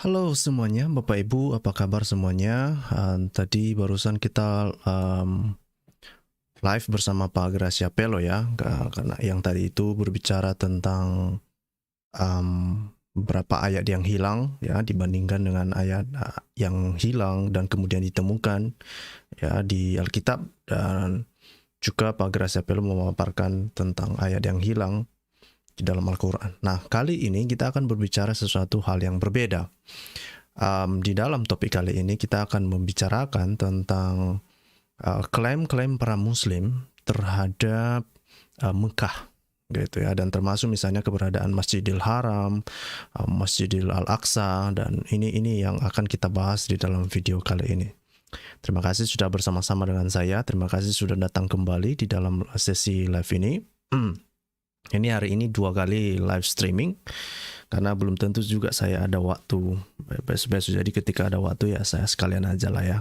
Halo semuanya, Bapak Ibu, apa kabar semuanya? Tadi barusan kita live bersama Pak Gracia Pelo ya, karena yang tadi itu berbicara tentang beberapa ayat yang hilang ya dibandingkan dengan ayat yang hilang dan kemudian ditemukan ya di Alkitab, dan juga Pak Gracia Pelo memaparkan tentang ayat yang hilang di dalam Al-Quran. Nah, kali ini kita akan berbicara sesuatu hal yang berbeda. Di dalam topik kali ini kita akan membicarakan tentang klaim-klaim para Muslim terhadap Mekah, gitu ya, dan termasuk misalnya keberadaan Masjidil Haram, Masjidil Al-Aqsa, dan ini yang akan kita bahas di dalam video kali ini. Terima kasih sudah bersama-sama dengan saya. Terima kasih sudah datang kembali di dalam sesi live ini. Ini hari ini 2 kali live streaming karena belum tentu juga saya ada waktu besok-besok. Jadi ketika ada waktu ya saya sekalian aja lah ya.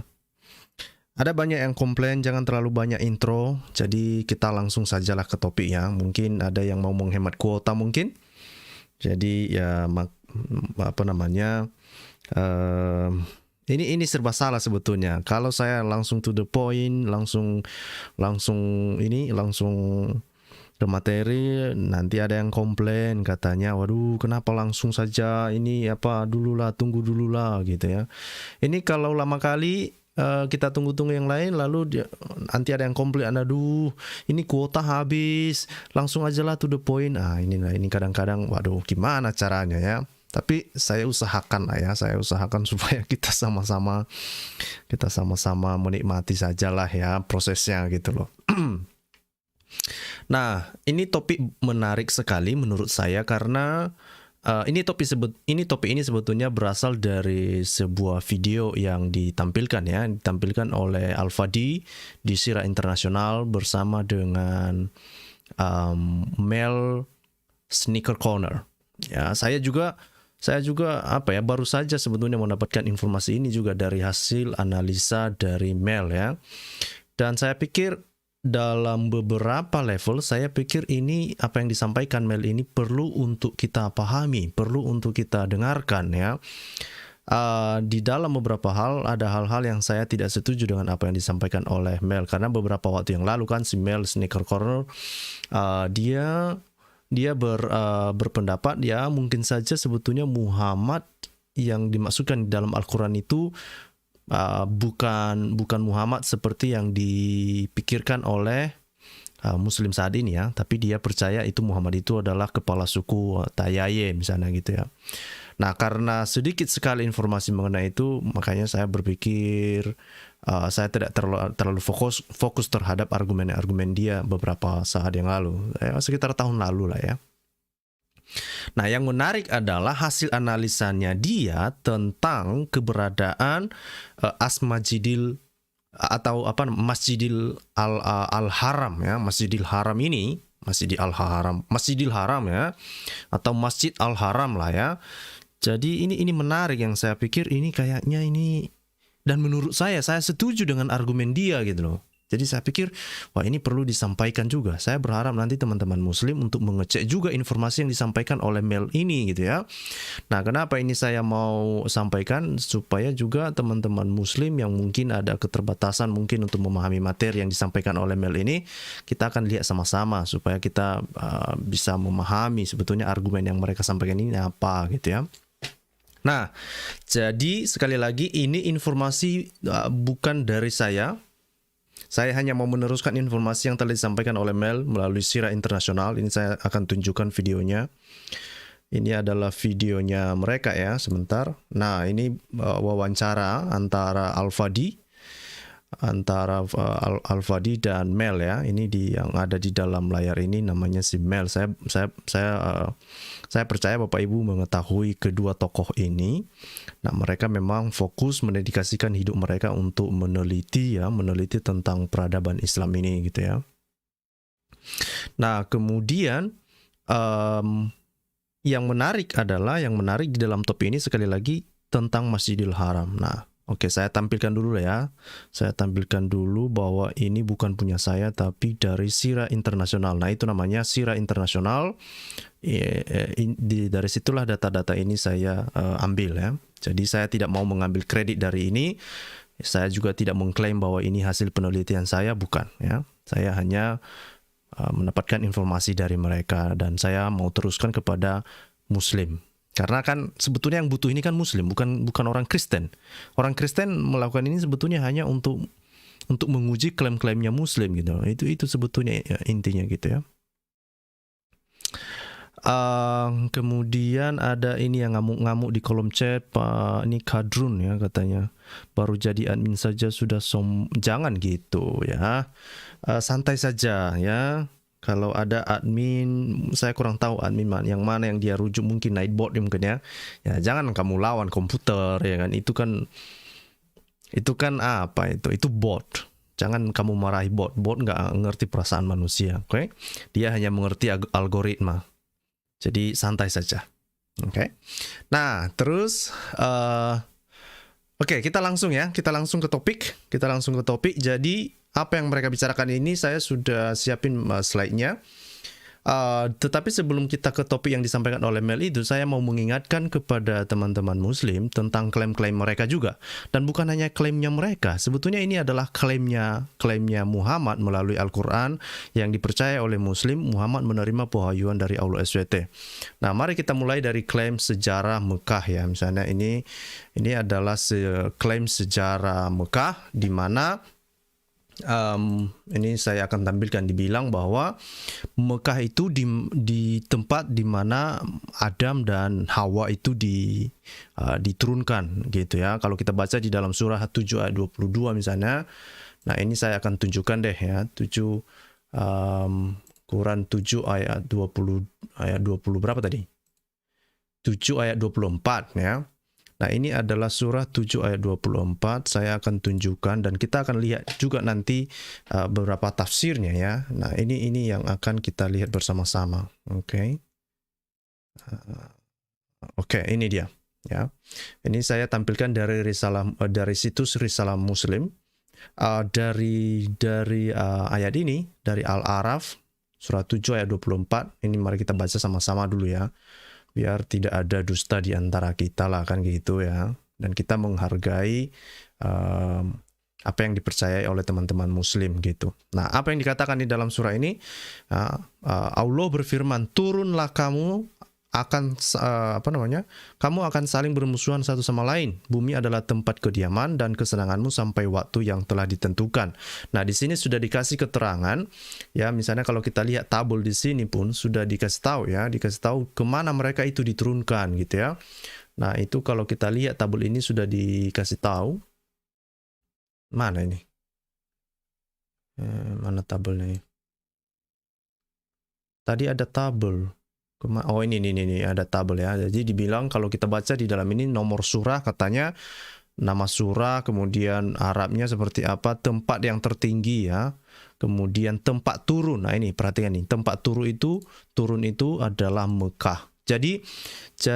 Ada banyak yang komplain jangan terlalu banyak intro, jadi kita langsung sajalah ke topiknya. Mungkin ada yang mau menghemat kuota mungkin. Jadi ya ini serba salah sebetulnya. Kalau saya langsung to the point, langsung ke materi, nanti ada yang komplain katanya, waduh kenapa langsung saja, ini apa dululah, tunggu dululah gitu ya. Ini kalau lama kali kita tunggu-tunggu yang lain, lalu nanti ada yang komplain, aduh ini kuota habis, langsung aja lah to the point. Ini kadang-kadang waduh gimana caranya ya. Tapi saya usahakan lah ya, supaya kita sama-sama menikmati sajalah ya prosesnya gitu loh. Nah, ini topik menarik sekali menurut saya karena topik ini sebetulnya berasal dari sebuah video yang ditampilkan oleh Al-Fadi di Sirah Internasional bersama dengan Mel Sneaker Corner. Ya, saya juga baru saja sebetulnya mendapatkan informasi ini juga dari hasil analisa dari Mel ya. Dan saya pikir dalam beberapa level, saya pikir ini apa yang disampaikan Mel ini perlu untuk kita pahami, perlu untuk kita dengarkan ya. Di dalam beberapa hal, ada hal-hal yang saya tidak setuju dengan apa yang disampaikan oleh Mel, karena beberapa waktu yang lalu kan si Mel Sneaker Corner dia berpendapat ya mungkin saja sebetulnya Muhammad yang dimaksudkan di dalam Al-Quran itu bukan Muhammad seperti yang dipikirkan oleh Muslim saat ini ya, tapi dia percaya itu Muhammad itu adalah kepala suku Tayaye misalnya gitu ya. Nah, karena sedikit sekali informasi mengenai itu, makanya saya berpikir saya tidak terlalu fokus terhadap argumen-argumen dia beberapa saat yang lalu, sekitar tahun lalu lah ya. Nah, yang menarik adalah hasil analisanya dia tentang keberadaan Masjidil Al-Haram ya, Masjidil Haram ini, Masjidil Haram ya, atau Masjid Al-Haram lah ya. Jadi ini menarik, yang saya pikir ini kayaknya ini, dan menurut saya setuju dengan argumen dia gitu loh. Jadi saya pikir, wah ini perlu disampaikan juga. Saya berharap nanti teman-teman Muslim untuk mengecek juga informasi yang disampaikan oleh Mel ini gitu ya. Nah, kenapa ini saya mau sampaikan? Supaya juga teman-teman Muslim yang mungkin ada keterbatasan mungkin untuk memahami materi yang disampaikan oleh Mel ini, kita akan lihat sama-sama supaya kita bisa memahami sebetulnya argumen yang mereka sampaikan ini apa gitu ya. Nah, jadi sekali lagi ini informasi bukan dari saya. Saya hanya mau meneruskan informasi yang telah disampaikan oleh Mel melalui Sirah Internasional. Ini saya akan tunjukkan videonya. Ini adalah videonya mereka ya, sebentar. Nah, ini wawancara antara Al-Fadi dan Mel ya. Ini yang ada di dalam layar ini namanya si Mel. Saya percaya Bapak Ibu mengetahui kedua tokoh ini. Nah, mereka memang fokus mendedikasikan hidup mereka untuk meneliti tentang peradaban Islam ini gitu ya. Nah, kemudian yang menarik di dalam topik ini sekali lagi tentang Masjidil Haram. Nah, oke, saya tampilkan dulu ya. Saya tampilkan dulu bahwa ini bukan punya saya, tapi dari Sirah Internasional. Nah, itu namanya Sirah Internasional. Dari situlah data-data ini saya ambil ya. Jadi saya tidak mau mengambil kredit dari ini. Saya juga tidak mengklaim bahwa ini hasil penelitian saya, bukan ya. Saya hanya mendapatkan informasi dari mereka dan saya mau teruskan kepada Muslim. Karena kan sebetulnya yang butuh ini kan Muslim, bukan orang Kristen. Orang Kristen melakukan ini sebetulnya hanya untuk menguji klaim-klaimnya Muslim gitu. Itu sebetulnya intinya gitu ya. Kemudian ada ini yang ngamuk-ngamuk di kolom chat, Pak ini Kadrun ya katanya, baru jadi admin saja sudah jangan gitu ya. Santai saja ya. Kalau ada admin, saya kurang tahu admin yang mana yang dia rujuk, mungkin Nightbot mungkin ya. Ya jangan kamu lawan komputer ya kan. Itu kan apa itu bot. Jangan kamu marahi bot. Bot nggak ngerti perasaan manusia, oke? Dia hanya mengerti algoritma. Jadi santai saja. Oke. Nah, terus oke, kita langsung ke topik. Jadi, apa yang mereka bicarakan ini saya sudah siapin slide-nya. Tetapi sebelum kita ke topik yang disampaikan oleh Mel itu, saya mau mengingatkan kepada teman-teman Muslim tentang klaim-klaim mereka juga. Dan bukan hanya klaimnya mereka, sebetulnya ini adalah klaimnya Muhammad melalui Al-Quran yang dipercaya oleh Muslim. Muhammad menerima pewahyuan dari Allah SWT. Nah, mari kita mulai dari klaim sejarah Mekah ya. Misalnya ini adalah klaim sejarah Mekah di mana ini saya akan tampilkan, dibilang bahwa Mekah itu di tempat di mana Adam dan Hawa itu diturunkan gitu ya. Kalau kita baca di dalam surah 7 ayat 22 misalnya. Nah, ini saya akan tunjukkan deh ya. Quran 7 ayat 20 berapa tadi? 7 ayat 24 ya. Nah, ini adalah surah 7 ayat 24. Saya akan tunjukkan dan kita akan lihat juga nanti beberapa tafsirnya ya. Nah, ini yang akan kita lihat bersama-sama. Oke. Oke, ini dia ya. Ini saya tampilkan dari situs Risalah Muslim. Dari ayat ini, dari Al-A'raf surah 7 ayat 24. Ini mari kita baca sama-sama dulu ya. Biar tidak ada dusta di antara kita lah kan gitu ya. Dan kita menghargai apa yang dipercayai oleh teman-teman Muslim gitu. Nah, apa yang dikatakan di dalam surah ini, Allah berfirman, turunlah kamu akan kamu akan saling bermusuhan satu sama lain. Bumi adalah tempat kediaman dan kesenanganmu sampai waktu yang telah ditentukan. Nah, di sini sudah dikasih keterangan ya, misalnya kalau kita lihat tabel di sini pun sudah dikasih tahu kemana mereka itu diturunkan gitu ya. Nah, itu kalau kita lihat tabel ini sudah dikasih tahu. Mana ini? Mana tabelnya? Tadi ada tabel. Oh, ini ada tabel ya. Jadi dibilang kalau kita baca di dalam ini nomor surah, katanya nama surah, kemudian Arabnya seperti apa, tempat yang tertinggi ya, kemudian tempat turun. Nah, ini perhatikan nih, tempat turun itu adalah Mekah. Jadi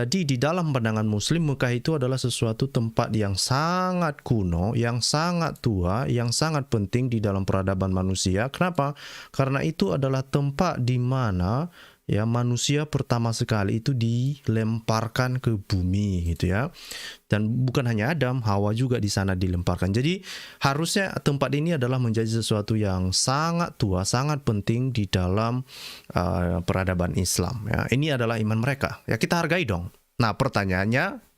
di dalam pandangan Muslim, Mekah itu adalah sesuatu tempat yang sangat kuno, yang sangat tua, yang sangat penting di dalam peradaban manusia. Kenapa? Karena itu adalah tempat di mana ya manusia pertama sekali itu dilemparkan ke bumi gitu ya. Dan bukan hanya Adam, Hawa juga di sana dilemparkan. Jadi harusnya tempat ini adalah menjadi sesuatu yang sangat tua, sangat penting di dalam peradaban Islam ya. Ini adalah iman mereka. Ya, kita hargai dong. Nah, pertanyaannya,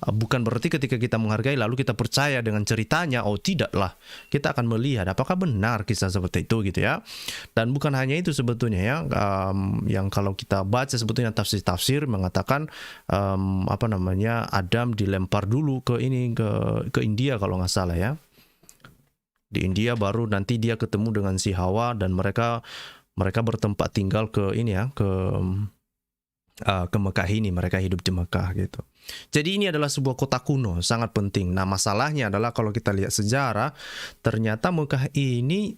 bukan berarti ketika kita menghargai lalu kita percaya dengan ceritanya. Oh, tidaklah. Kita akan melihat apakah benar kisah seperti itu gitu ya. Dan bukan hanya itu sebetulnya ya, yang kalau kita baca sebetulnya tafsir mengatakan Adam dilempar dulu ke India kalau nggak salah ya. Di India baru nanti dia ketemu dengan si Hawa dan mereka bertempat tinggal ke Mekah ini, mereka hidup di Mekah gitu. Jadi ini adalah sebuah kota kuno, sangat penting. Nah, masalahnya adalah kalau kita lihat sejarah, ternyata Mekah ini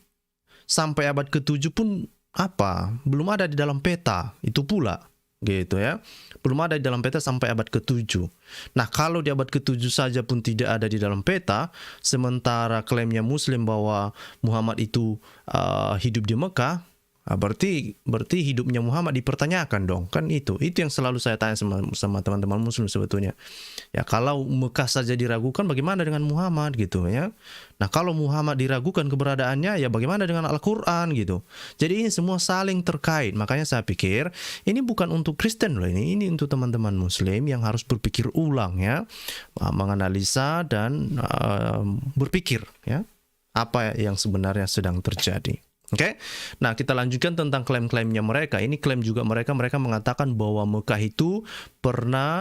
sampai abad ke-7 pun belum ada di dalam peta, itu pula gitu ya. Belum ada di dalam peta sampai abad ke-7. Nah, kalau di abad ke-7 saja pun tidak ada di dalam peta, sementara klaimnya Muslim bahwa Muhammad itu hidup di Mekah, Berarti hidupnya Muhammad dipertanyakan dong. Kan itu yang selalu saya tanya sama teman-teman muslim sebetulnya. Ya, kalau Mekah saja diragukan, bagaimana dengan Muhammad gitu ya. Nah, kalau Muhammad diragukan keberadaannya, ya bagaimana dengan Al-Quran gitu. Jadi ini semua saling terkait. Makanya saya pikir ini bukan untuk Kristen loh, ini untuk teman-teman muslim yang harus berpikir ulang ya, menganalisa dan berpikir ya apa yang sebenarnya sedang terjadi. Oke, nah kita lanjutkan tentang klaim-klaimnya mereka. Ini klaim juga mereka mengatakan bahwa Mekah itu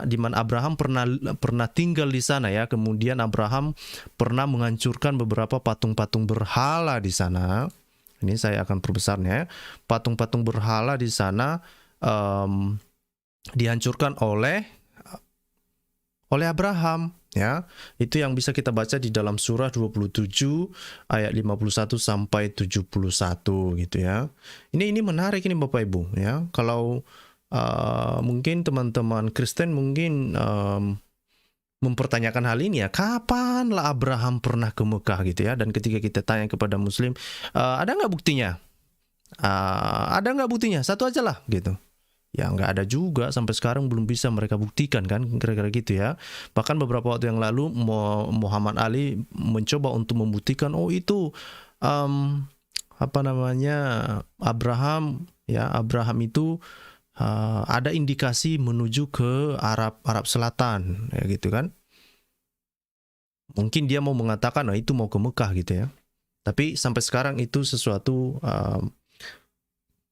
di mana Abraham pernah tinggal di sana ya. Kemudian Abraham pernah menghancurkan beberapa patung-patung berhala di sana. Ini saya akan perbesarnya. Patung-patung berhala di sana dihancurkan oleh Abraham. Ya, itu yang bisa kita baca di dalam surah 27 ayat 51 sampai 71 gitu ya. Ini menarik ini Bapak Ibu ya. Kalau mungkin teman-teman Kristen mungkin mempertanyakan hal ini ya, kapanlah Abraham pernah ke Mekah gitu ya. Dan ketika kita tanya kepada Muslim, ada nggak buktinya? Ada nggak buktinya? Satu aja lah gitu. Ya nggak ada juga, sampai sekarang belum bisa mereka buktikan kan, kira-kira gitu ya. Bahkan beberapa waktu yang lalu Muhammad Ali mencoba untuk membuktikan itu Abraham itu ada indikasi menuju ke Arab Selatan ya gitu kan. Mungkin dia mau mengatakan itu mau ke Mekah gitu ya. Tapi sampai sekarang itu sesuatu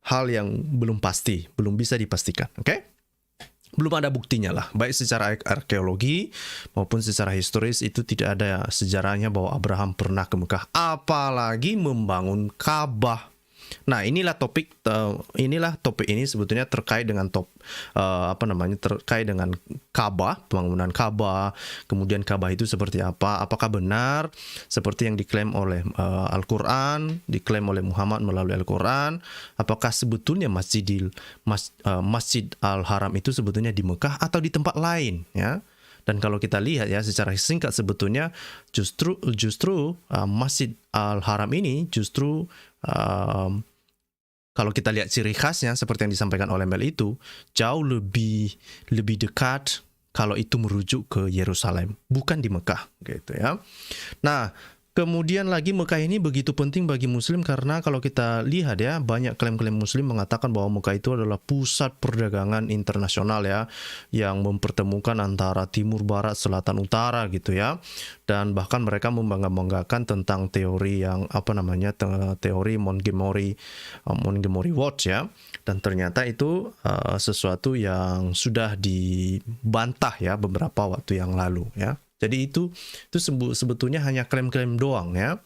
hal yang belum pasti, belum bisa dipastikan, oke? Belum ada buktinya lah, baik secara arkeologi maupun secara historis itu tidak ada sejarahnya bahwa Abraham pernah ke Mekah, apalagi membangun Ka'bah. Nah, inilah topik ini sebetulnya terkait dengan terkait dengan Ka'bah, pembangunan Ka'bah, kemudian Ka'bah itu seperti apa? Apakah benar seperti yang diklaim oleh Al-Qur'an, diklaim oleh Muhammad melalui Al-Qur'an? Apakah sebetulnya Masjid Al-Haram itu sebetulnya di Mekah atau di tempat lain, ya? Dan kalau kita lihat ya secara singkat sebetulnya justru Masjid Al-Haram ini justru kalau kita lihat ciri khasnya seperti yang disampaikan oleh Mel itu jauh lebih dekat kalau itu merujuk ke Yerusalem, bukan di Mekah gitu ya. Nah, kemudian lagi Mekah ini begitu penting bagi Muslim karena kalau kita lihat ya, banyak klaim-klaim Muslim mengatakan bahwa Mekah itu adalah pusat perdagangan internasional ya, yang mempertemukan antara timur, barat, selatan, utara gitu ya. Dan bahkan mereka membangga-banggakan tentang teori yang teori Montgomery Watch ya. Dan ternyata itu sesuatu yang sudah dibantah ya beberapa waktu yang lalu ya. Jadi itu sebetulnya hanya klaim-klaim doang ya.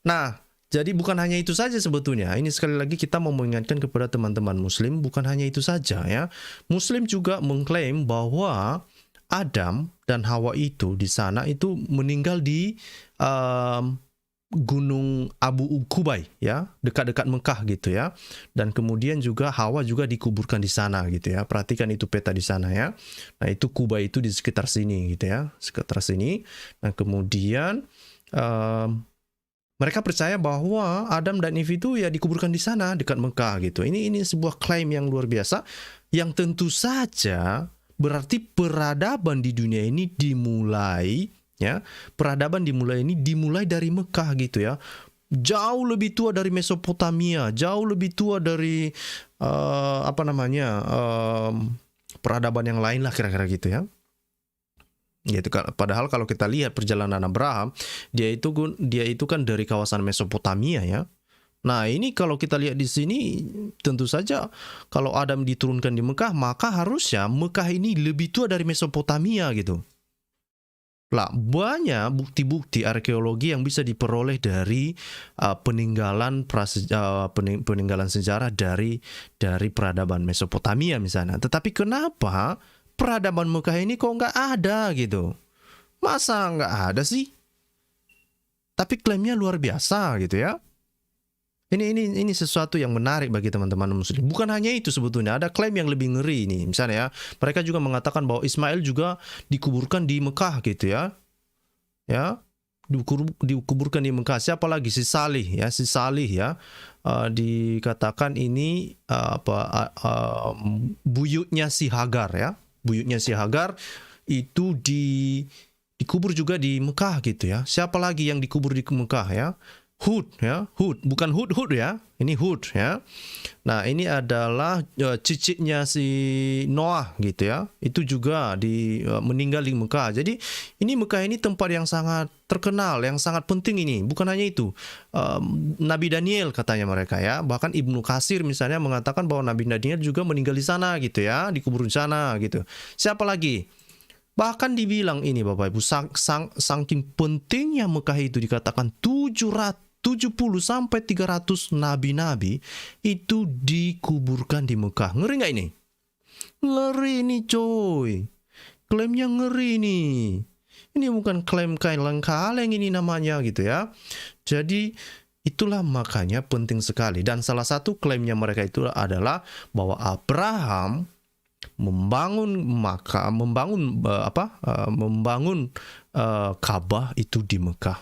Nah, jadi bukan hanya itu saja sebetulnya. Ini sekali lagi kita mau mengingatkan kepada teman-teman Muslim, bukan hanya itu saja ya. Muslim juga mengklaim bahwa Adam dan Hawa itu di sana itu meninggal di Gunung Abu Kubai ya, dekat-dekat Mekah gitu ya. Dan kemudian juga Hawa juga dikuburkan di sana gitu ya. Perhatikan itu peta di sana ya. Nah, itu Kubai itu di sekitar sini gitu ya, sekitar sini. Nah, kemudian mereka percaya bahwa Adam dan Eve itu ya dikuburkan di sana dekat Mekah gitu. Ini sebuah klaim yang luar biasa yang tentu saja berarti peradaban di dunia ini dimulai ya, peradaban dimulai dari Mekah gitu ya. Jauh lebih tua dari Mesopotamia, jauh lebih tua dari peradaban yang lain lah kira-kira gitu ya. Gitu, padahal kalau kita lihat perjalanan Abraham, dia itu kan dari kawasan Mesopotamia ya. Nah, ini kalau kita lihat di sini tentu saja kalau Adam diturunkan di Mekah, maka harusnya Mekah ini lebih tua dari Mesopotamia gitu. Lah, banyak bukti-bukti arkeologi yang bisa diperoleh dari peninggalan sejarah dari peradaban Mesopotamia misalnya. Tetapi kenapa peradaban Mekah ini kok nggak ada gitu? Masa nggak ada sih? Tapi klaimnya luar biasa gitu ya. Ini sesuatu yang menarik bagi teman-teman Muslim. Bukan hanya itu sebetulnya, ada klaim yang lebih ngeri nih. Misalnya ya, mereka juga mengatakan bahwa Ismail juga dikuburkan di Mekah gitu ya. Ya. dikuburkan di Mekah. Siapa lagi? Si Salih ya, si Salih ya. Dikatakan ini buyutnya si Hagar ya. Buyutnya si Hagar itu dikubur juga di Mekah gitu ya. Siapa lagi yang dikubur di Mekah ya? Hud ya, Hud, bukan Hud ya. Ini Hud ya. Nah, ini adalah cicitnya si Noah gitu ya. Itu juga meninggal di Mekah. Jadi, ini Mekah ini tempat yang sangat terkenal, yang sangat penting ini. Bukan hanya itu. Nabi Daniel katanya mereka ya. Bahkan Ibnu Katsir misalnya mengatakan bahwa Nabi Daniel juga meninggal di sana gitu ya, dikubur di sana gitu. Siapa lagi? Bahkan dibilang ini Bapak Ibu, saking pentingnya Mekah itu dikatakan 70 sampai 300 nabi-nabi itu dikuburkan di Mekah. Ngeri nggak ini? Ngeri nih coy. Klaimnya ngeri nih. Ini bukan klaim kaleng-kaleng ini namanya gitu ya. Jadi itulah makanya penting sekali. Dan salah satu klaimnya mereka itu adalah bahwa Abraham membangun Ka'bah itu di Mekah.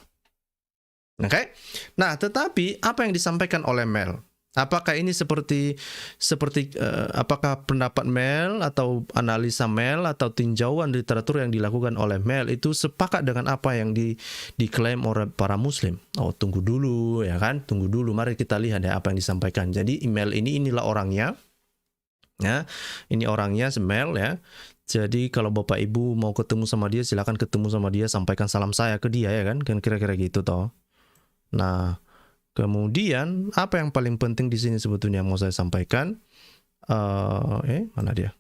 Oke. Nah, tetapi apa yang disampaikan oleh Mel? Apakah ini seperti apakah pendapat Mel atau analisa Mel atau tinjauan literatur yang dilakukan oleh Mel itu sepakat dengan apa yang diklaim oleh para Muslim? Oh, tunggu dulu ya kan? Tunggu dulu. Mari kita lihat ya apa yang disampaikan. Jadi email inilah orangnya. Ya, ini orangnya Mel ya. Jadi kalau Bapak Ibu mau ketemu sama dia, silakan ketemu sama dia, sampaikan salam saya ke dia ya kan kira-kira gitu toh. Nah, kemudian apa yang paling penting di sini sebetulnya mau saya sampaikan? Mana dia?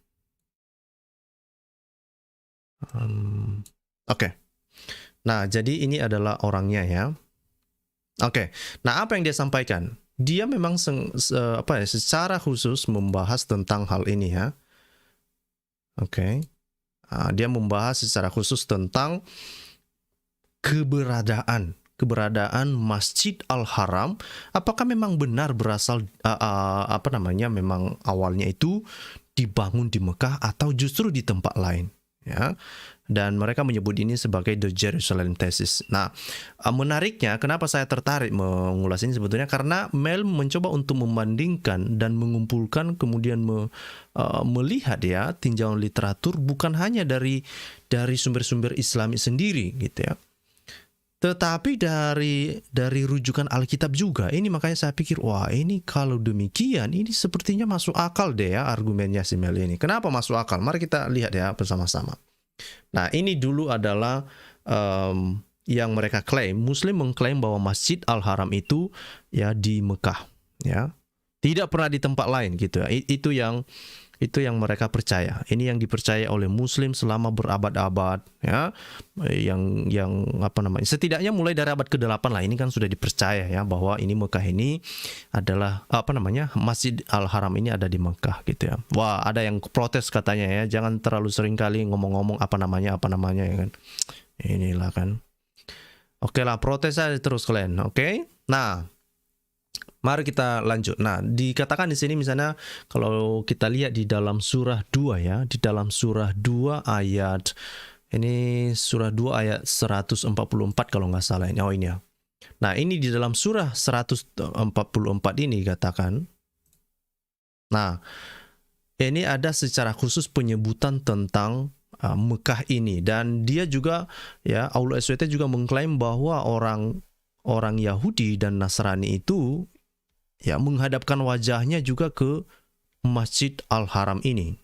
Oke. Nah, jadi ini adalah orangnya ya. Oke. Nah, apa yang dia sampaikan? Dia memang secara khusus membahas tentang hal ini ya. Oke. Dia membahas secara khusus tentang keberadaan Masjid Al-Haram, apakah memang benar berasal memang awalnya itu dibangun di Mekah atau justru di tempat lain ya. Dan mereka menyebut ini sebagai The Jerusalem Thesis. Nah, menariknya kenapa saya tertarik mengulas ini sebetulnya karena Mel mencoba untuk membandingkan dan mengumpulkan kemudian melihat ya tinjauan literatur bukan hanya dari sumber-sumber Islami sendiri gitu ya. Tetapi dari rujukan Alkitab juga. Ini makanya saya pikir, wah ini kalau demikian, ini sepertinya masuk akal deh ya argumennya si Mel ini. Kenapa masuk akal? Mari kita lihat ya bersama-sama. Nah, ini dulu adalah yang mereka klaim. Muslim mengklaim bahwa Masjid Al-Haram itu ya di Mekah. Ya, tidak pernah di tempat lain gitu ya. Itu yang mereka percaya. Ini yang dipercaya oleh Muslim selama berabad-abad ya. Yang setidaknya mulai dari abad ke-8 lah ini kan sudah dipercaya ya bahwa ini Mekah ini adalah Masjid Al-Haram ini ada di Mekah gitu ya. Wah, ada yang protes katanya ya, jangan terlalu sering kali ngomong-ngomong apa namanya ya kan. Inilah kan. Oke lah, protes aja terus kalian. Oke. Nah, mari kita lanjut. Nah, dikatakan di sini misalnya kalau kita lihat di dalam surah 2 ya, di dalam surah 2 ayat ini surah 2 ayat 144 kalau nggak salah ini. Oh ini ya. Nah, ini di dalam surah 144 ini dikatakan. Nah, ini ada secara khusus penyebutan tentang Mekah ini dan dia juga ya Aulus SWT juga mengklaim bahwa orang Yahudi dan Nasrani itu ya menghadapkan wajahnya juga ke Masjid Al-Haram ini.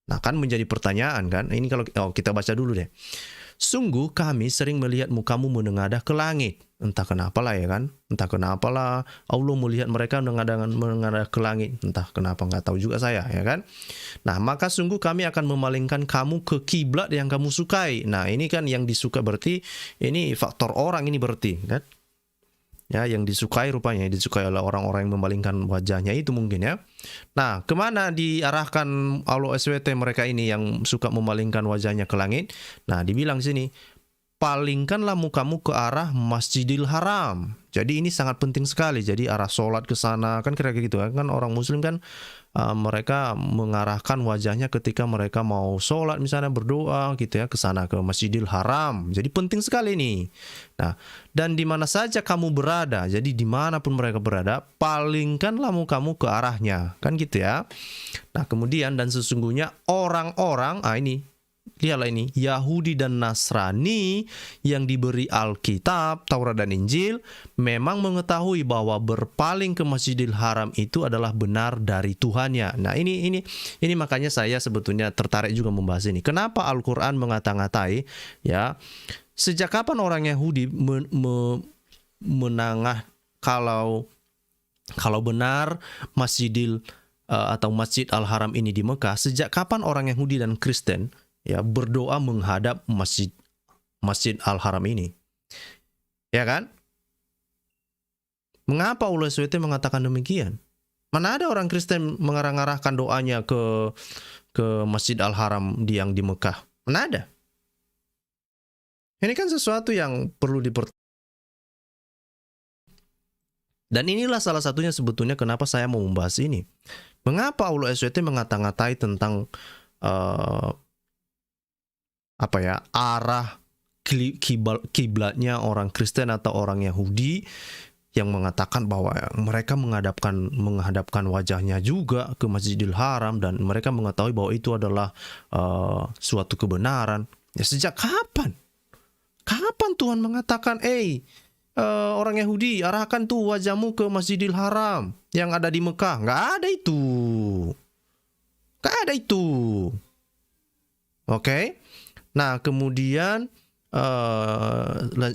Nah, kan menjadi pertanyaan kan. Ini kalau kita baca dulu deh. Sungguh kami sering melihat mukamu menengadah ke langit. Entah kenapa lah ya kan. Entah kenapa lah Allah melihat mereka menengadah ke langit. Entah kenapa, nggak tahu juga saya ya kan. Nah, maka sungguh kami akan memalingkan kamu ke kiblat yang kamu sukai. Nah, ini kan yang disuka berarti ini faktor orang ini berarti kan. Ya, yang disukai rupanya, disukai oleh orang-orang yang memalingkan wajahnya itu mungkin ya. Nah, kemana diarahkan Aulus SWT mereka ini yang suka memalingkan wajahnya ke langit? Nah, dibilang sini, palingkanlah mukamu ke arah Masjidil Haram. Jadi ini sangat penting sekali. Jadi arah sholat ke sana kan kira-kira gitu kan orang Muslim kan mereka mengarahkan wajahnya ketika mereka mau sholat misalnya berdoa gitu ya ke sana ke Masjidil Haram. Jadi penting sekali nih. Nah, dan di mana saja kamu berada, jadi dimanapun mereka berada, palingkanlah mukamu ke arahnya kan gitu ya. Nah kemudian dan sesungguhnya orang-orang ini lihatlah ini, Yahudi dan Nasrani yang diberi Alkitab, Taurat dan Injil memang mengetahui bahwa berpaling ke Masjidil Haram itu adalah benar dari Tuhannya. Nah, ini makanya saya sebetulnya tertarik juga membahas ini. Kenapa Al-Qur'an mengata-ngatai ya, sejak kapan orang Yahudi menangah kalau benar atau Masjid Al-Haram ini di Mekah, sejak kapan orang Yahudi dan Kristen ya berdoa menghadap Masjid Al-Haram ini? Ya kan? Mengapa ulama SWT mengatakan demikian? Mana ada orang Kristen mengarah-arahkan doanya ke Masjid Al-Haram yang di Mekah? Mana ada? Ini kan sesuatu yang perlu dan inilah salah satunya sebetulnya kenapa saya mau membahas ini. Mengapa ulama SWT mengata-ngatai tentang arah kiblatnya orang Kristen atau orang Yahudi yang mengatakan bahwa mereka menghadapkan wajahnya juga ke Masjidil Haram dan mereka mengetahui bahwa itu adalah suatu kebenaran. Ya sejak kapan? Kapan Tuhan mengatakan, orang Yahudi arahkan tuh wajahmu ke Masjidil Haram yang ada di Mekah? Nggak ada itu. Nggak ada itu. Oke? Nah, kemudian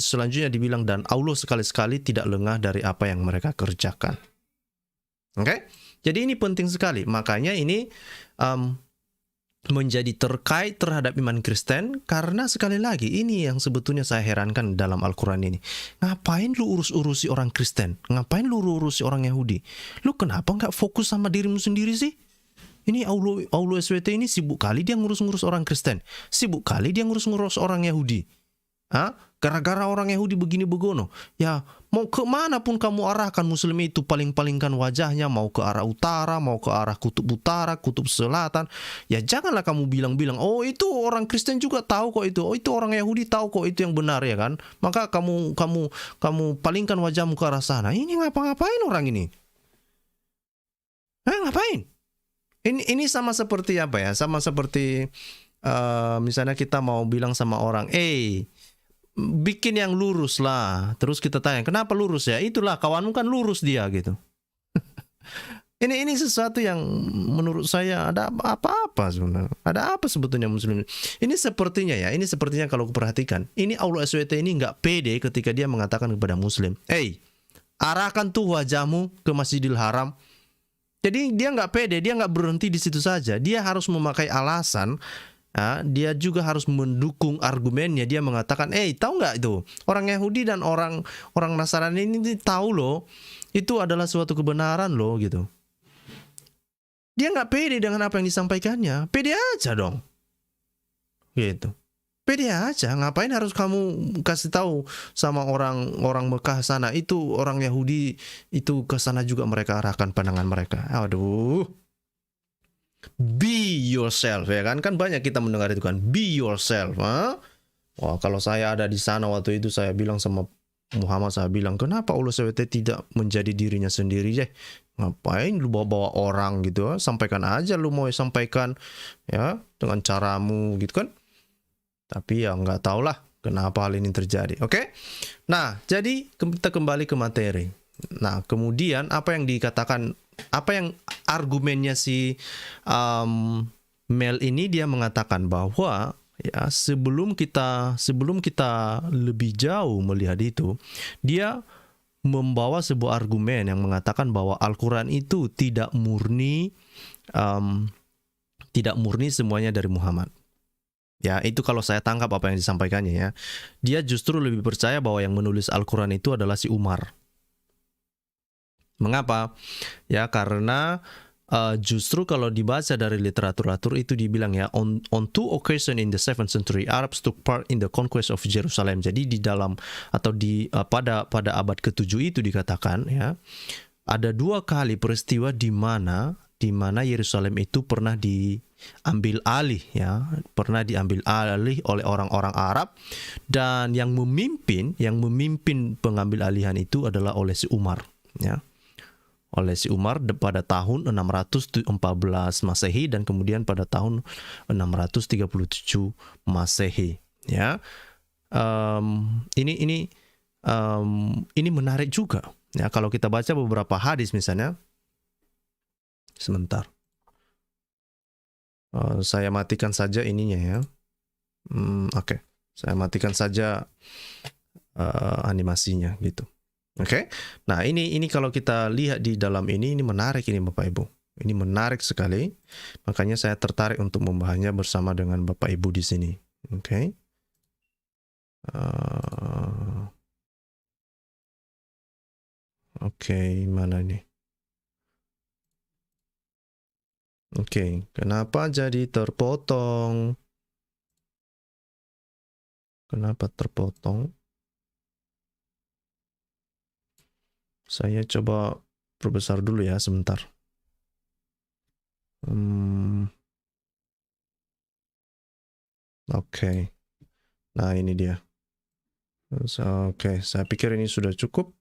selanjutnya dibilang, dan Allah sekali-sekali tidak lengah dari apa yang mereka kerjakan. Oke? Jadi ini penting sekali. Makanya ini menjadi terkait terhadap iman Kristen, karena sekali lagi ini yang sebetulnya saya herankan dalam Al-Quran ini. Ngapain lu urus-urusi orang Kristen? Ngapain lu urusi orang Yahudi? Lu kenapa nggak fokus sama dirimu sendiri sih? Ini Aulo SWT ini sibuk kali dia ngurus-ngurus orang Kristen. Sibuk kali dia ngurus-ngurus orang Yahudi. Gara-gara orang Yahudi begini begono. Ya, mau ke mana pun kamu arahkan Muslim itu, paling-palingkan wajahnya, mau ke arah utara, mau ke arah kutub utara, kutub selatan. Ya janganlah kamu bilang-bilang, oh itu orang Kristen juga tahu kok itu. Oh itu orang Yahudi tahu kok itu yang benar ya kan. Maka kamu palingkan wajahmu ke arah sana. Ini ngapa-ngapain orang ini? Ngapain? Ini sama seperti apa ya? Sama seperti misalnya kita mau bilang sama orang, bikin yang lurus lah. Terus kita tanya, kenapa lurus ya? Itulah kawanmu kan lurus dia gitu. Ini sesuatu yang menurut saya ada apa-apa sebenarnya. Ada apa sebetulnya Muslim? Ini sepertinya kalau perhatikan, ini Allah SWT ini nggak pede ketika dia mengatakan kepada Muslim, arahkan tuh wajahmu ke Masjidil Haram. Jadi dia nggak pede, dia nggak berhenti di situ saja. Dia harus memakai alasan, dia juga harus mendukung argumennya. Dia mengatakan, tahu nggak itu orang Yahudi dan orang Nasrani ini tahu loh, itu adalah suatu kebenaran loh gitu. Dia nggak pede dengan apa yang disampaikannya. Pede aja dong, gitu. Pede aja, ngapain harus kamu kasih tahu sama orang Mekah sana, itu orang Yahudi itu ke sana juga mereka arahkan pandangan mereka. Aduh. Be yourself ya kan banyak kita mendengar itu kan, be yourself. Wah, kalau saya ada di sana waktu itu saya bilang sama Muhammad, saya bilang, kenapa Allah SWT tidak menjadi dirinya sendiri ya? Ngapain lu bawa-bawa orang gitu? Sampaikan aja lu mau sampaikan ya dengan caramu gitu kan. Tapi ya nggak tahulah kenapa hal ini terjadi. Oke? Nah, jadi kita kembali ke materi. Nah, kemudian apa yang dikatakan, apa yang argumennya si Mel ini, dia mengatakan bahwa ya sebelum kita lebih jauh melihat itu, dia membawa sebuah argumen yang mengatakan bahwa Al-Quran itu tidak murni semuanya dari Muhammad. Ya, itu kalau saya tangkap apa yang disampaikannya ya. Dia justru lebih percaya bahwa yang menulis Al-Quran itu adalah si Umar. Mengapa? Ya, karena justru kalau dibaca dari literatur itu dibilang ya, on two occasions in the 7th century Arabs took part in the conquest of Jerusalem. Jadi di dalam atau pada abad ke-7 itu dikatakan ya, ada 2 kali peristiwa di mana Yerusalem itu pernah diambil alih ya, pernah diambil alih oleh orang-orang Arab, dan yang memimpin pengambil alihan itu adalah oleh si Umar ya. Oleh si Umar pada tahun 614 Masehi dan kemudian pada tahun 637 Masehi ya. Ini menarik juga ya, kalau kita baca beberapa hadis misalnya. Sebentar, saya matikan saja ininya ya. Oke. Saya matikan saja animasinya gitu. Oke. Nah, ini kalau kita lihat di dalam ini menarik ini Bapak Ibu. Ini menarik sekali. Makanya saya tertarik untuk membahasnya bersama dengan Bapak Ibu di sini. Oke. Oke, mana ini? Oke, kenapa jadi terpotong? Kenapa terpotong? Saya coba perbesar dulu ya sebentar. Oke. Nah, ini dia. Oke, saya pikir ini sudah cukup.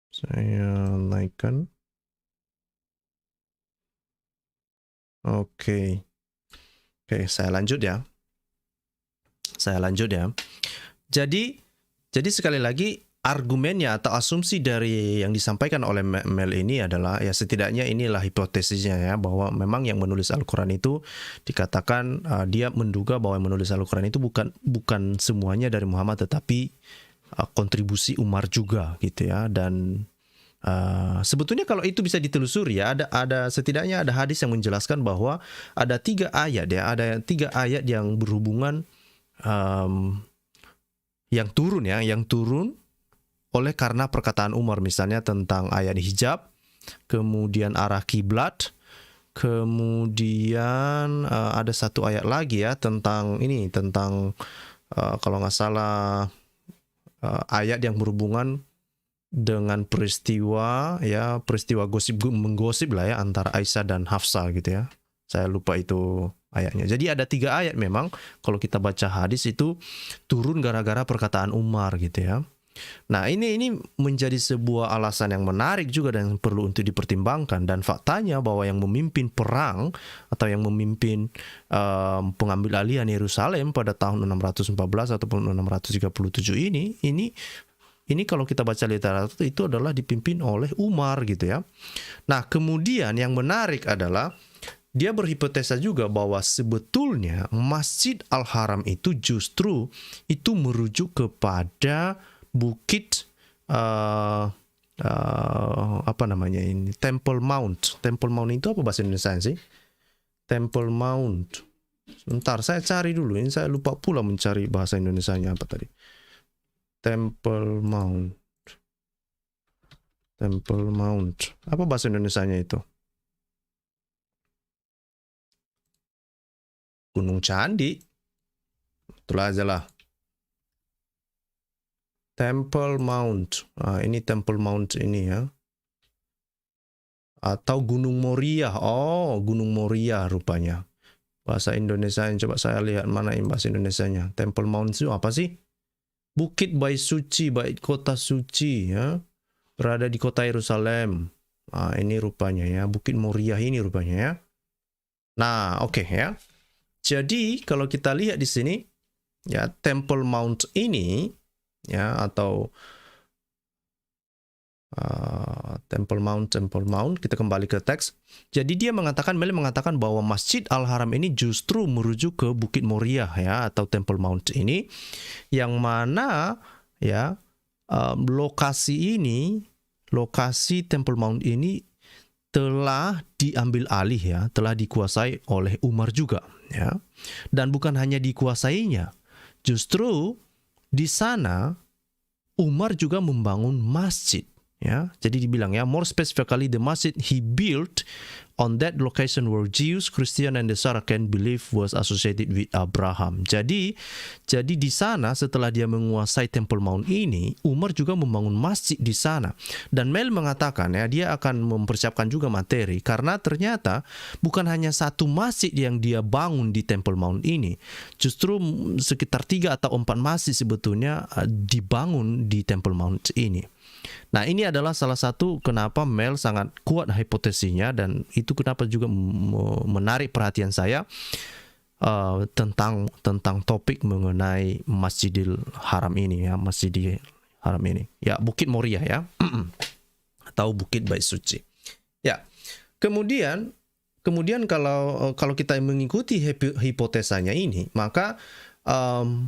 Saya naikkan. Oke, saya lanjut ya. Jadi sekali lagi argumennya atau asumsi dari yang disampaikan oleh Mel ini adalah ya, setidaknya inilah hipotesisnya ya, bahwa memang yang menulis Al-Quran itu dikatakan dia menduga bahwa yang menulis Al-Quran itu bukan semuanya dari Muhammad, tetapi kontribusi Umar juga gitu ya. Dan sebetulnya kalau itu bisa ditelusuri ya, ada setidaknya ada hadis yang menjelaskan bahwa ada 3 ayat ya, ada 3 ayat yang berhubungan yang turun oleh karena perkataan Umar, misalnya tentang ayat hijab, kemudian arah kiblat, kemudian ada satu ayat lagi ya tentang kalau nggak salah ayat yang berhubungan dengan peristiwa menggosip lah ya antara Aisyah dan Hafsah gitu ya. Saya lupa itu ayatnya. Jadi ada 3 ayat memang kalau kita baca hadis itu turun gara-gara perkataan Umar gitu ya. Nah, ini menjadi sebuah alasan yang menarik juga dan perlu untuk dipertimbangkan. Dan faktanya bahwa yang memimpin perang atau yang memimpin pengambil alihan Yerusalem pada tahun 614 ataupun 637 ini kalau kita baca literatur itu adalah dipimpin oleh Umar gitu ya. Nah, kemudian yang menarik adalah dia berhipotesa juga bahwa sebetulnya Masjid Al-Haram itu justru itu merujuk kepada bukit Temple Mount. Temple Mount itu apa bahasa Indonesia sih? Temple Mount. Sebentar, saya cari dulu. Ini saya lupa pula mencari bahasa Indonesianya apa tadi. Temple Mount. Temple Mount. Apa bahasa Indonesianya itu? Gunung Candi. Itulah aja lah. Temple Mount. Nah, ini Temple Mount ini ya. Atau Gunung Moriah. Oh, Gunung Moriah rupanya. Bahasa Indonesia yang coba saya lihat mana ini bahasa Indonesianya. Temple Mount itu apa sih? Bukit Bait Suci, bait kota suci ya. Berada di kota Yerusalem. Nah, ini rupanya ya. Bukit Moriah ini rupanya ya. Nah, oke ya. Jadi kalau kita lihat di sini ya, Temple Mount ini ya, atau Temple Mount, kita kembali ke teks. Jadi dia mengatakan bahwa Masjid Al-Haram ini justru merujuk ke Bukit Moriah ya, atau Temple Mount ini, yang mana ya lokasi Temple Mount ini telah diambil alih ya, telah dikuasai oleh Umar juga ya. Dan bukan hanya dikuasainya, justru di sana Umar juga membangun masjid Ya, jadi dibilang ya, more specifically the masjid he built on that location where Jews, Christian, and the Saracen belief was associated with Abraham. Jadi di sana setelah dia menguasai Temple Mount ini, Umar juga membangun masjid di sana. Dan Mel mengatakan ya, dia akan mempersiapkan juga materi karena ternyata bukan hanya satu masjid yang dia bangun di Temple Mount ini. Justru sekitar 3 atau 4 masjid sebetulnya dibangun di Temple Mount ini. Nah, ini adalah salah satu kenapa Mel sangat kuat hipotesisnya, dan itu kenapa juga menarik perhatian saya tentang topik mengenai Masjidil Haram ini ya, Masjidil Haram ini. Ya, Bukit Moriah ya. Atau Bukit Bait Suci. Ya. Kemudian kalau kita mengikuti hipotesanya ini, maka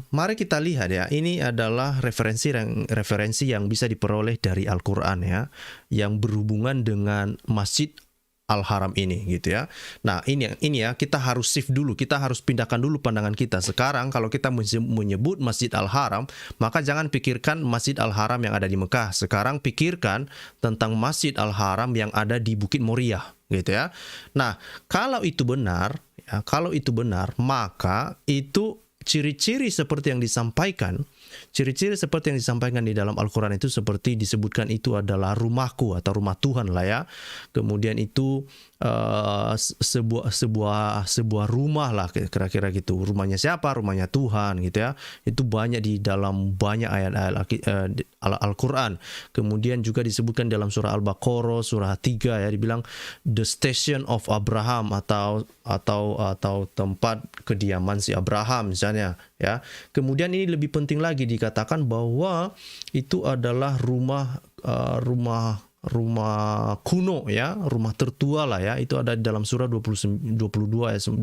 mari kita lihat ya, ini adalah referensi yang bisa diperoleh dari Al-Quran ya, yang berhubungan dengan Masjid Al-Haram ini gitu ya. Nah, ini ya, kita harus shift dulu, kita harus pindahkan dulu pandangan kita. Sekarang kalau kita menyebut Masjid Al-Haram, maka jangan pikirkan Masjid Al-Haram yang ada di Mekah. Sekarang pikirkan tentang Masjid Al-Haram yang ada di Bukit Moriah gitu ya. Nah, kalau itu benar, maka itu ciri-ciri seperti yang disampaikan di dalam Al-Quran itu seperti disebutkan itu adalah rumahku atau rumah Tuhan lah ya. Kemudian itu sebuah rumah lah kira-kira gitu. Rumahnya siapa? Rumahnya Tuhan gitu ya. Itu banyak di dalam banyak ayat-ayat Al-Quran. Kemudian juga disebutkan dalam surah Al-Baqarah surah 3 ya, dibilang the station of Abraham atau tempat kediaman si Abraham misalnya ya. Kemudian ini lebih penting lagi, dikatakan bahwa itu adalah rumah kuno ya, rumah tertua lah ya. Itu ada di dalam surah 22 ayat 29.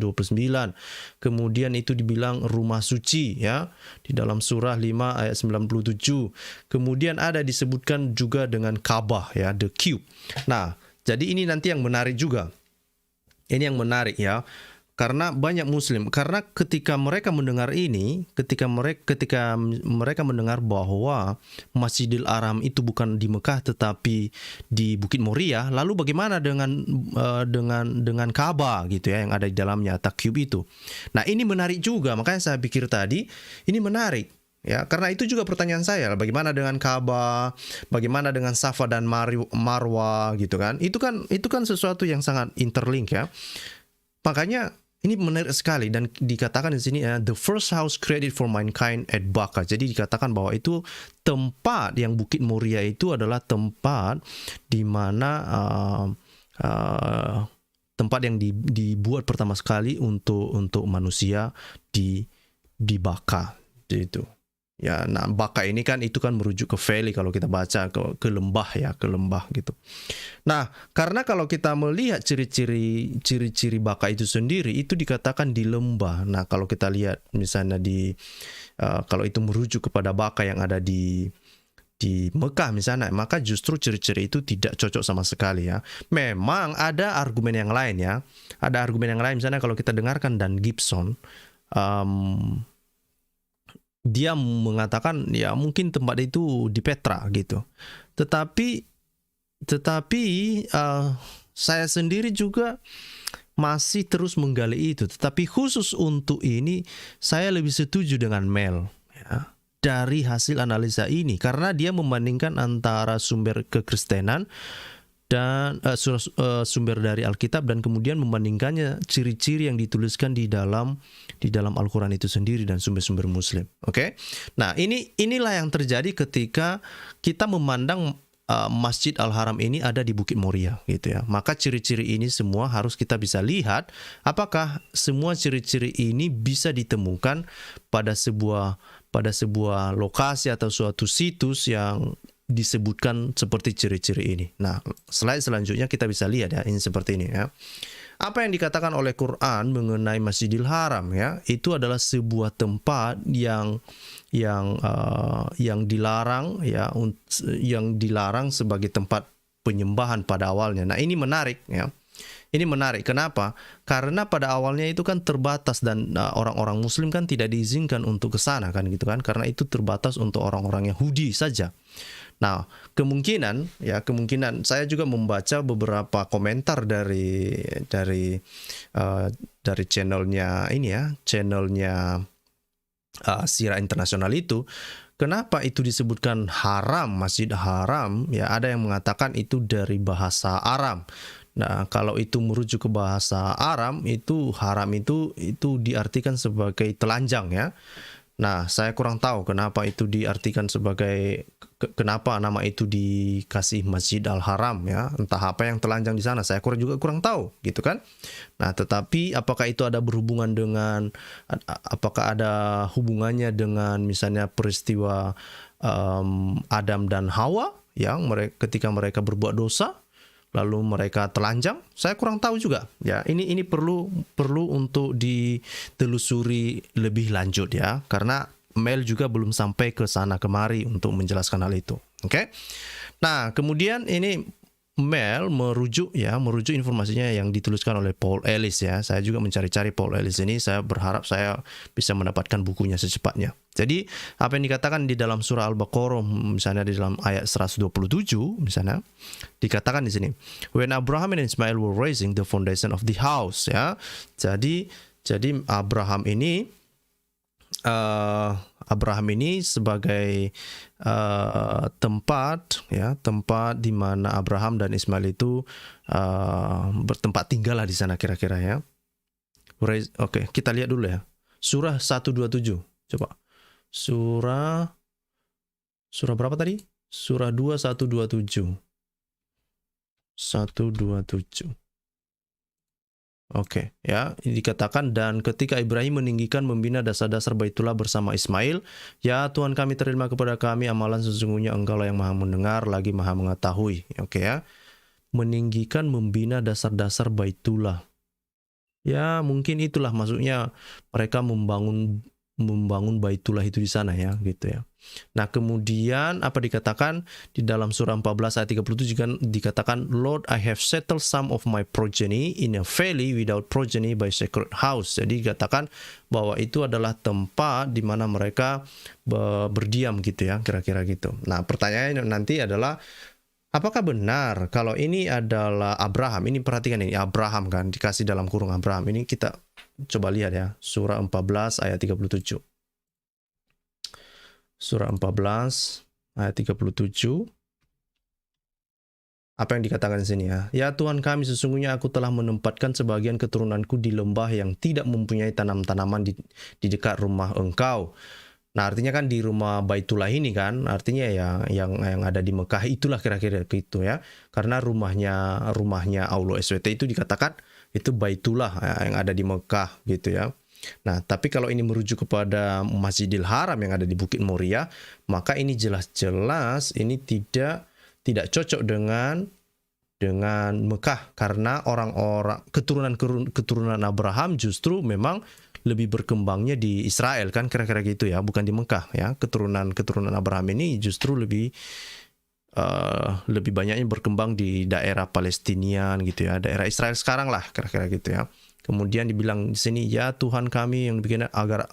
Kemudian itu dibilang rumah suci ya, di dalam surah 5 ayat 97. Kemudian ada disebutkan juga dengan Ka'bah ya, the cube. Nah, jadi ini nanti yang menarik juga. Ini yang menarik ya. Karena banyak Muslim, karena ketika mereka mendengar ini, ketika mereka mendengar bahwa Masjidil Haram itu bukan di Mekah tetapi di Bukit Moriah, lalu bagaimana dengan Ka'bah gitu ya, yang ada di dalamnya Takyub itu. Nah, ini menarik juga, makanya saya pikir tadi ini menarik. Ya, karena itu juga pertanyaan saya, bagaimana dengan Ka'bah, bagaimana dengan Safa dan Marwah gitu kan? Itu kan sesuatu yang sangat interlink ya. Makanya ini menarik sekali, dan dikatakan di sini the first house created for mankind at Baka. Jadi dikatakan bahwa itu tempat yang Bukit Moriah itu adalah tempat di mana tempat yang dibuat pertama sekali untuk manusia di Baka itu. Ya, nah Baka ini kan itu kan merujuk ke valley kalau kita baca ke lembah ya, ke lembah gitu. Nah, karena kalau kita melihat ciri-ciri Baka itu sendiri itu dikatakan di lembah. Nah, kalau kita lihat misalnya kalau itu merujuk kepada Baka yang ada di Mekah misalnya, maka justru ciri-ciri itu tidak cocok sama sekali ya. Memang ada argumen yang lain ya. Ada argumen yang lain misalnya kalau kita dengarkan Dan Gibson, dia mengatakan ya mungkin tempat itu di Petra gitu. Tetapi saya sendiri juga masih terus menggali itu. Tetapi khusus untuk ini saya lebih setuju dengan Mel ya, dari hasil analisa ini, karena dia membandingkan antara sumber kekristenan dan sumber dari Alkitab, dan kemudian membandingkannya ciri-ciri yang dituliskan di dalam Al-Quran itu sendiri dan sumber-sumber Muslim. Oke? Nah, inilah yang terjadi ketika kita memandang Masjid Al-Haram ini ada di Bukit Moriah gitu ya. Maka ciri-ciri ini semua harus kita bisa lihat apakah semua ciri-ciri ini bisa ditemukan pada sebuah lokasi atau suatu situs yang disebutkan seperti ciri-ciri ini. Nah, slide selanjutnya kita bisa lihat ya, ini seperti ini ya. Apa yang dikatakan oleh Quran mengenai Masjidil Haram ya, itu adalah sebuah tempat yang dilarang ya, yang dilarang sebagai tempat penyembahan pada awalnya. Nah, ini menarik ya. Ini menarik. Kenapa? Karena pada awalnya itu kan terbatas dan orang-orang Muslim kan tidak diizinkan untuk ke sana kan gitu kan. Karena itu terbatas untuk orang-orang Yahudi saja. Nah, kemungkinan saya juga membaca beberapa komentar dari channelnya ini ya, channelnya Sirah Internasional itu. Kenapa itu disebutkan haram, Masjid Haram? Ya, ada yang mengatakan itu dari bahasa Aram. Nah, kalau itu merujuk ke bahasa Aram, itu haram itu diartikan sebagai telanjang ya. Nah, saya kurang tahu kenapa itu diartikan sebagai kenapa nama itu dikasih Masjid Al-Haram ya. Entah apa yang telanjang di sana, saya kurang tahu gitu kan. Nah, tetapi apakah itu ada berhubungan dengan apakah ada hubungannya dengan misalnya peristiwa Adam dan Hawa yang ketika mereka berbuat dosa lalu mereka telanjang? Saya kurang tahu juga. Ya, ini perlu untuk ditelusuri lebih lanjut ya, karena Mel juga belum sampai ke sana kemari untuk menjelaskan hal itu. Oke. Nah, kemudian ini Mel merujuk informasinya yang dituliskan oleh Paul Ellis ya. Saya juga mencari-cari Paul Ellis ini. Saya berharap saya bisa mendapatkan bukunya secepatnya. Jadi, apa yang dikatakan di dalam surah Al-Baqarah misalnya di dalam ayat 127 misalnya dikatakan di sini, when Abraham and Ismail were raising the foundation of the house ya. Jadi Abraham ini sebagai tempat di mana Abraham dan Ismail itu bertempat tinggal lah di sana kira-kira ya. Oke, kita lihat dulu ya. Surah 127. Coba. Surah berapa tadi? Surah 127. 127. Oke, ya, dikatakan dan ketika Ibrahim meninggikan membina dasar-dasar Baitullah bersama Ismail, ya Tuhan kami terima kepada kami amalan sesungguhnya Engkaulah yang Maha mendengar lagi Maha mengetahui. Oke ya. Meninggikan membina dasar-dasar Baitullah. Ya, mungkin itulah maksudnya mereka membangun Baitullah itu di sana ya, gitu ya. Nah, kemudian apa dikatakan di dalam surah 14 ayat 37 kan dikatakan, Lord, I have settled some of my progeny in a valley without progeny by sacred house. Jadi dikatakan bahwa itu adalah tempat di mana mereka berdiam gitu ya, kira-kira gitu. Nah, pertanyaannya nanti adalah apakah benar kalau ini adalah Abraham? Ini perhatikan ini, Abraham kan dikasih dalam kurung Abraham. Ini kita coba lihat ya, surah 14 ayat 37. Surah 14 ayat 37. Apa yang dikatakan di sini ya? Ya Tuhan kami, sesungguhnya aku telah menempatkan sebagian keturunanku di lembah yang tidak mempunyai tanam-tanaman di dekat rumah engkau. Nah, artinya kan di rumah Baitullah ini kan, artinya ya yang ada di Mekah itulah kira-kira gitu ya. Karena rumahnya Allah SWT itu dikatakan itu Baitullah ya, yang ada di Mekah gitu ya. Nah, tapi kalau ini merujuk kepada Masjidil Haram yang ada di Bukit Moria, maka ini jelas-jelas ini tidak cocok dengan Mekah, karena orang-orang keturunan Abraham justru memang lebih berkembangnya di Israel kan, kira-kira gitu ya, bukan di Mekah ya. Keturunan Abraham ini justru lebih banyaknya berkembang di daerah Palestinian gitu ya, daerah Israel sekarang lah kira-kira gitu ya. Kemudian dibilang di sini, ya Tuhan kami yang bikin agar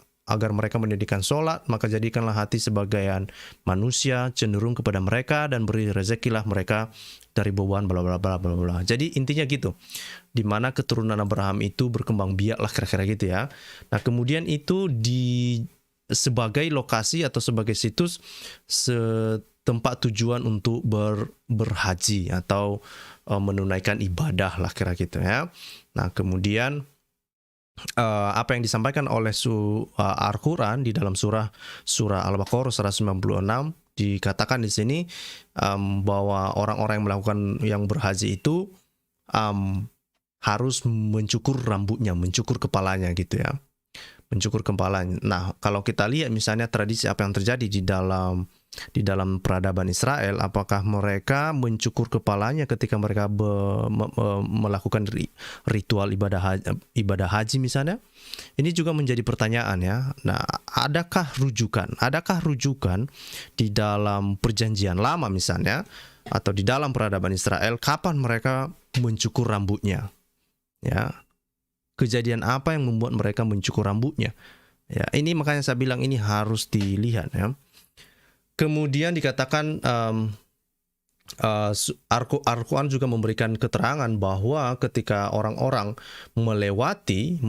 mereka mendirikan sholat, maka jadikanlah hati sebagian manusia cenderung kepada mereka dan beri rezekilah mereka dari bawaan bla bla bla bla bla. Jadi intinya gitu. Di mana keturunan Abraham itu berkembang biak lah kira-kira gitu ya. Nah, kemudian itu sebagai lokasi atau sebagai situs tempat tujuan untuk berhaji atau menunaikan ibadah lah kira gitu ya. Nah, kemudian apa yang disampaikan oleh Al-Quran di dalam surah Al-Baqarah 196 dikatakan di sini bahwa orang-orang yang melakukan yang berhaji itu harus mencukur rambutnya, mencukur kepalanya gitu ya. Mencukur kepalanya. Nah, kalau kita lihat misalnya tradisi apa yang terjadi di dalam peradaban Israel, apakah mereka mencukur kepalanya ketika mereka melakukan ritual ibadah haji misalnya? Ini juga menjadi pertanyaan ya. Nah, adakah rujukan di dalam perjanjian lama misalnya atau di dalam peradaban Israel kapan mereka mencukur rambutnya? Ya, kejadian apa yang membuat mereka mencukur rambutnya? Ya, ini makanya saya bilang ini harus dilihat ya. Kemudian dikatakan Al-Quran juga memberikan keterangan bahwa ketika orang-orang melewati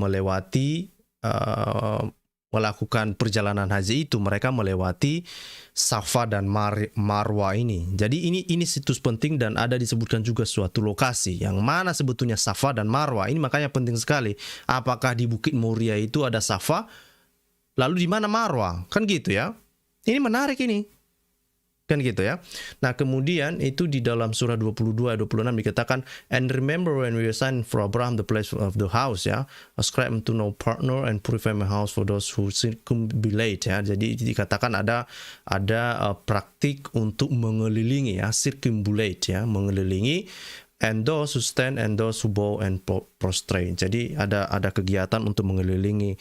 melakukan perjalanan haji itu, mereka melewati Safa dan Marwa ini. Jadi ini situs penting dan ada disebutkan juga suatu lokasi yang mana sebetulnya Safa dan Marwa. Ini makanya penting sekali. Apakah di Bukit Moria itu ada Safa? Lalu di mana Marwa? Kan gitu ya. Ini menarik ini. Kan gitu ya. Nah, kemudian itu di dalam surah 22 ayat 26 dikatakan, and remember when we assigned for Abraham the place of the house, ya, ascribe to no partner and purify my house for those who circumambulate, ya. Jadi dikatakan ada praktik untuk mengelilingi, ya, circumambulate, ya, mengelilingi, and those who stand and those who bow and prostrate. Jadi ada kegiatan untuk mengelilingi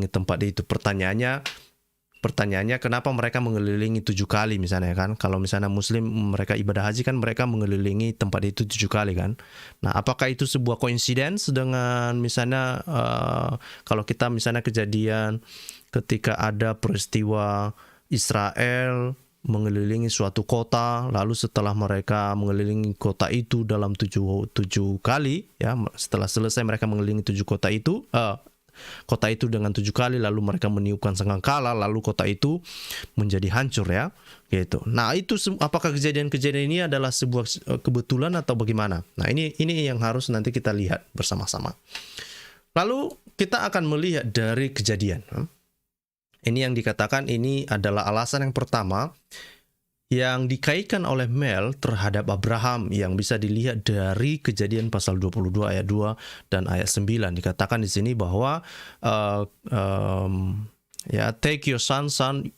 tempat itu. Pertanyaannya kenapa mereka mengelilingi 7 kali misalnya kan? Kalau misalnya Muslim mereka ibadah haji kan mereka mengelilingi tempat itu 7 kali kan? Nah, apakah itu sebuah coincidence dengan misalnya kalau kita misalnya kejadian ketika ada peristiwa Israel mengelilingi suatu kota, lalu setelah mereka mengelilingi kota itu dalam 7 kali, ya, setelah selesai mereka mengelilingi 7 kota itu dengan 7 kali, lalu mereka meniupkan sangkakala, lalu kota itu menjadi hancur, ya, gitu. Nah, itu apakah kejadian-kejadian ini adalah sebuah kebetulan atau bagaimana? Nah, ini yang harus nanti kita lihat bersama-sama. Lalu kita akan melihat dari kejadian. Ini yang dikatakan ini adalah alasan yang pertama yang dikaitkan oleh Mel terhadap Abraham yang bisa dilihat dari Kejadian pasal 22 ayat 2 dan ayat 9. Dikatakan di sini bahwa take your son,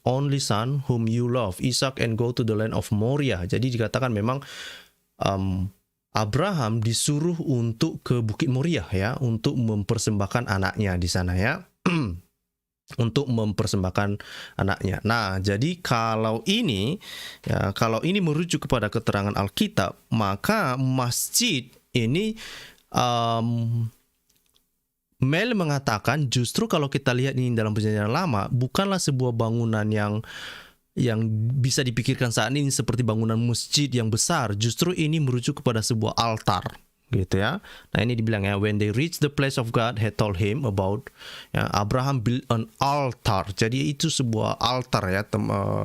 only son whom you love, Isaac, and go to the land of Moriah. Jadi dikatakan memang Abraham disuruh untuk ke Bukit Moriah, ya, untuk mempersembahkan anaknya di sana, ya. Untuk mempersembahkan anaknya. Nah, jadi kalau ini merujuk kepada keterangan Alkitab, maka masjid ini Mel mengatakan justru kalau kita lihat ini dalam Perjanjian Lama bukanlah sebuah bangunan yang bisa dipikirkan saat ini seperti bangunan masjid yang besar. Justru ini merujuk kepada sebuah altar, gitu ya. Nah, ini dibilang, ya, when they reached the place of God had told him about, ya, Abraham built an altar. Jadi itu sebuah altar, ya,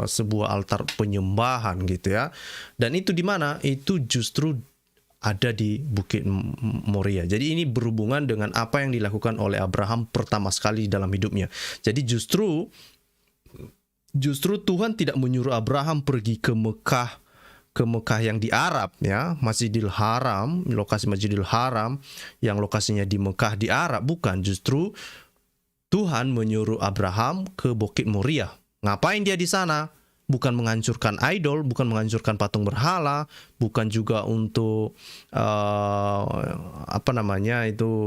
sebuah altar penyembahan, gitu ya. Dan itu di mana? Itu justru ada di Bukit Moria. Jadi ini berhubungan dengan apa yang dilakukan oleh Abraham pertama sekali dalam hidupnya. Jadi justru Tuhan tidak menyuruh Abraham pergi ke Mekah yang di Arab, ya, Masjidil Haram, lokasi Masjidil Haram yang lokasinya di Mekah di Arab, bukan. Justru Tuhan menyuruh Abraham ke Bukit Moria. Ngapain dia di sana? Bukan menghancurkan idol, bukan menghancurkan patung berhala, bukan juga untuk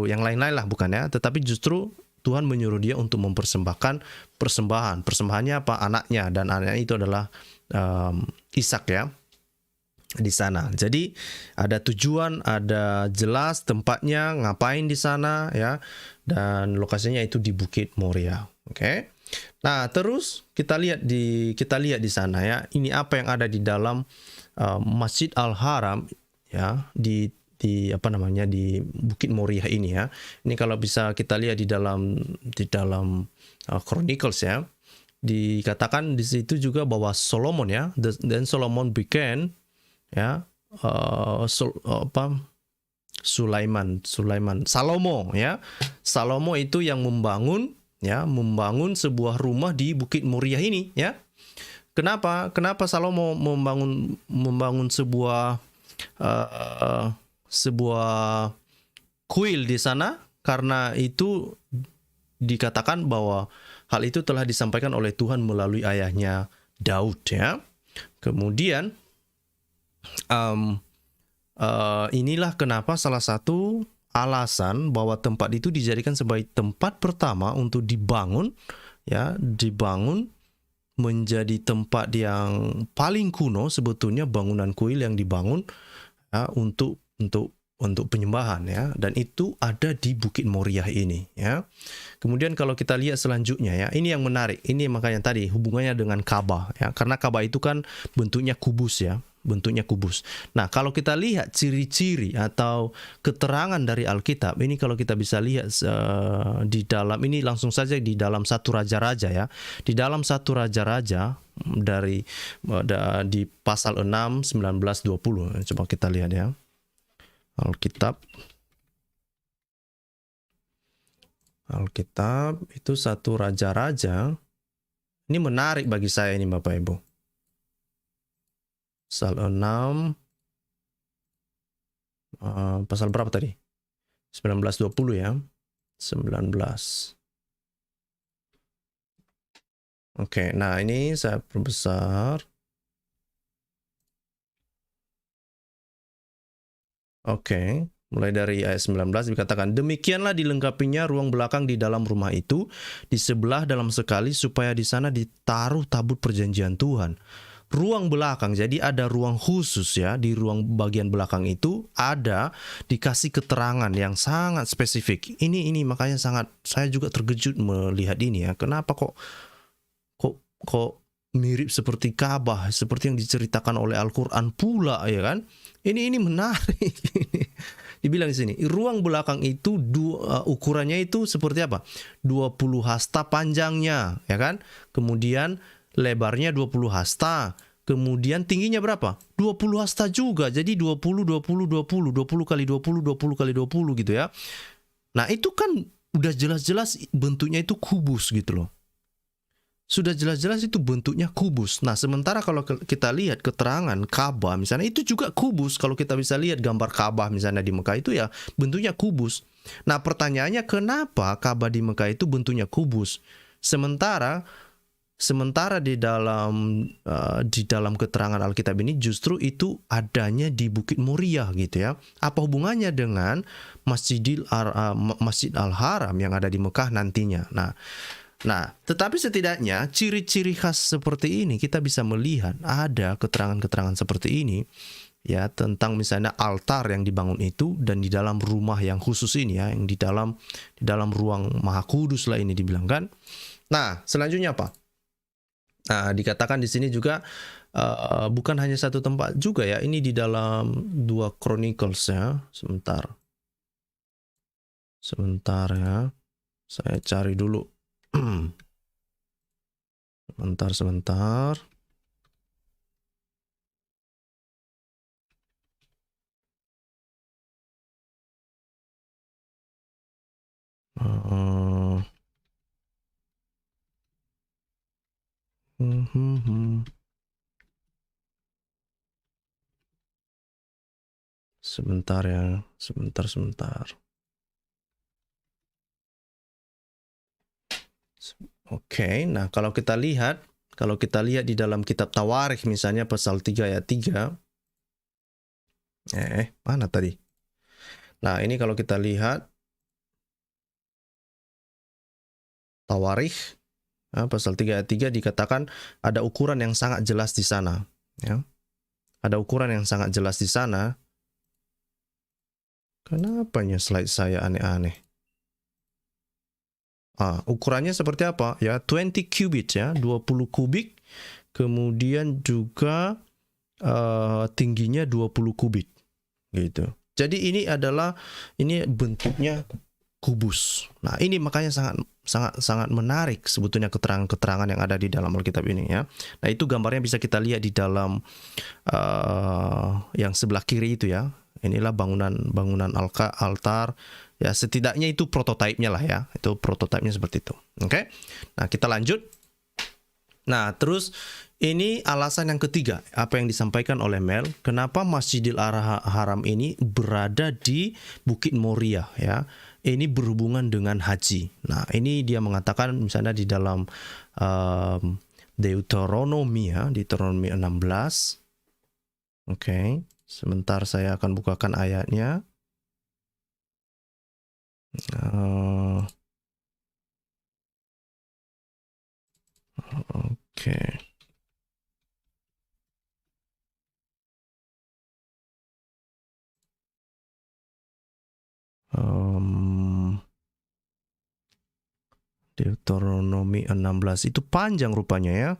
yang lain-lain lah, bukan, ya. Tetapi justru Tuhan menyuruh dia untuk mempersembahkan persembahan. Persembahannya apa? Anaknya, dan anaknya itu adalah Ishak, ya, di sana. Jadi ada tujuan, ada jelas tempatnya, ngapain di sana, ya, dan lokasinya itu di Bukit Moria. Oke. Nah, terus kita lihat di sana, ya. Ini apa yang ada di dalam Masjid Al-Haram, ya, di Bukit Moria ini, ya. Ini kalau bisa kita lihat di dalam Chronicles, ya. Dikatakan di situ juga bahwa Solomon, ya, dan Solomon began, ya, Salomo, ya. Salomo itu yang membangun sebuah rumah di Bukit Moria ini, ya. Kenapa Salomo membangun sebuah kuil di sana? Karena itu dikatakan bahwa hal itu telah disampaikan oleh Tuhan melalui ayahnya Daud, ya. Kemudian inilah kenapa salah satu alasan bahwa tempat itu dijadikan sebagai tempat pertama untuk dibangun menjadi tempat yang paling kuno sebetulnya, bangunan kuil yang dibangun, ya, untuk untuk penyembahan ya, dan itu ada di Bukit Moriah ini ya. Kemudian kalau kita lihat selanjutnya ya, ini yang menarik. Ini makanya tadi hubungannya dengan Ka'bah ya, karena Ka'bah itu kan bentuknya kubus ya, bentuknya kubus. Nah, kalau kita lihat ciri-ciri atau keterangan dari Alkitab, ini kalau kita bisa lihat di dalam ini langsung saja di dalam satu Raja-Raja ya. Di dalam satu Raja-Raja dari di pasal 6 19 20. Coba kita lihat ya. Alkitab itu satu Raja-Raja. Ini menarik bagi saya ini Bapak Ibu. Pasal 6 pasal berapa tadi? 19-20 ya. 19. Oke, nah ini saya perbesar. Oke, mulai dari ayat 19 dikatakan, demikianlah dilengkapinya ruang belakang di dalam rumah itu, di sebelah dalam sekali, supaya di sana ditaruh tabut perjanjian Tuhan. Ruang belakang, jadi ada ruang khusus ya, di ruang bagian belakang itu ada dikasih keterangan yang sangat spesifik. Ini makanya saya juga terkejut melihat ini ya. Kenapa kok mirip seperti Ka'bah, seperti yang diceritakan oleh Al-Quran pula ya kan? Ini menarik. Dibilang di sini, ruang belakang itu ukurannya itu seperti apa? 20 hasta panjangnya, ya kan? Kemudian lebarnya 20 hasta. Kemudian tingginya berapa? 20 hasta juga. Jadi 20 kali 20 kali 20 gitu ya. Nah, itu kan udah jelas-jelas bentuknya itu kubus gitu loh. Sudah jelas-jelas itu bentuknya kubus. Nah, sementara kalau kita lihat keterangan Ka'bah misalnya, itu juga kubus. Kalau kita bisa lihat gambar Ka'bah misalnya di Mekah itu ya bentuknya kubus. Nah, pertanyaannya kenapa Ka'bah di Mekah itu bentuknya kubus? Sementara di dalam keterangan Alkitab ini justru itu adanya di Bukit Moriah gitu ya. Apa hubungannya dengan Masjid Al-Haram yang ada di Mekah nantinya? Nah, tetapi setidaknya ciri-ciri khas seperti ini kita bisa melihat ada keterangan-keterangan seperti ini ya, tentang misalnya altar yang dibangun itu dan di dalam rumah yang khusus ini ya, yang di dalam ruang Maha Kudus lah ini dibilangkan. Nah, selanjutnya apa? Nah, dikatakan di sini juga bukan hanya satu tempat juga ya, ini di dalam 2 Chronicles ya. Sebentar ya. Saya cari dulu. Sebentar. Sebentar ya. Sebentar. Oke, nah kalau kita lihat di dalam kitab Tawarikh misalnya pasal 3 ayat 3. Mana tadi? Nah, ini kalau kita lihat Tawarikh pasal 3 ayat 3 dikatakan ada ukuran yang sangat jelas di sana, ya. Ada ukuran yang sangat jelas di sana. Kenapanya slide saya aneh-aneh? Ukurannya seperti apa? Ya, 20 cubit ya, 20 kubik. Kemudian juga tingginya 20 kubik. Gitu. Jadi ini bentuknya kubus. Nah, ini makanya sangat menarik sebetulnya keterangan-keterangan yang ada di dalam Alkitab ini ya. Nah, itu gambarnya bisa kita lihat di dalam yang sebelah kiri itu ya. Inilah bangunan altar. Ya, setidaknya itu prototipenya lah ya. Itu prototipenya seperti itu. Oke. Nah, kita lanjut. Nah, terus ini alasan yang ketiga, apa yang disampaikan oleh Mel, kenapa Masjidil Haram ini berada di Bukit Moriah ya. Ini berhubungan dengan haji. Nah, ini dia mengatakan misalnya di dalam Deuteronomi ya, Deuteronomi 16. Oke, sebentar saya akan bukakan ayatnya. Oke. Deuteronomi 16 itu panjang rupanya ya.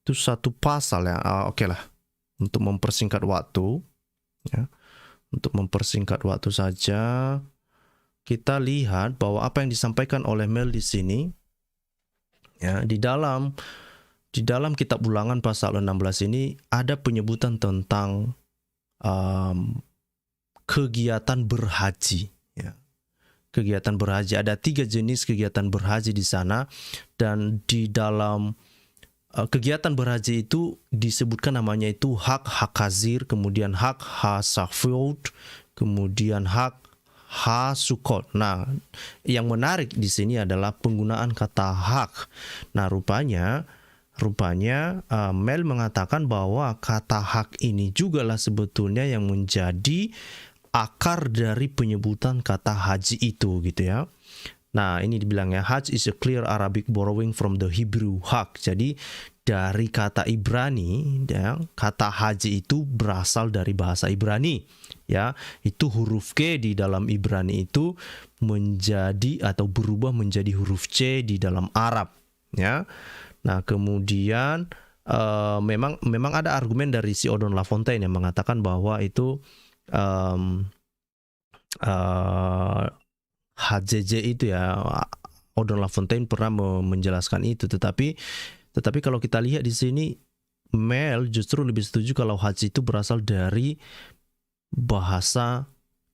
Itu satu pasal ya. Oke lah. Untuk mempersingkat waktu ya. Untuk mempersingkat waktu saja, kita lihat bahwa apa yang disampaikan oleh Mel di sini ya, di dalam kitab Ulangan pasal 16 ini ada penyebutan tentang kegiatan berhaji ya. Kegiatan berhaji, ada 3 jenis kegiatan berhaji di sana, dan di dalam kegiatan berhaji itu disebutkan namanya itu hak hakazir, kemudian hak hasafud, kemudian hak hasukot. Nah, yang menarik di sini adalah penggunaan kata hak. Nah, rupanya Mel mengatakan bahwa kata hak ini juga lah sebetulnya yang menjadi akar dari penyebutan kata haji itu gitu ya. Nah, ini dibilangnya hajj is a clear Arabic borrowing from the Hebrew hak. Jadi dari kata Ibrani ya, kata haji itu berasal dari bahasa Ibrani ya. Itu huruf K di dalam Ibrani itu menjadi atau berubah menjadi huruf C di dalam Arab ya. Nah, kemudian memang ada argumen dari si Odon Lafontaine yang mengatakan bahwa itu HJJ itu ya, Odon Lafontaine pernah menjelaskan itu, tetapi kalau kita lihat di sini, Mel justru lebih setuju kalau haji itu berasal dari bahasa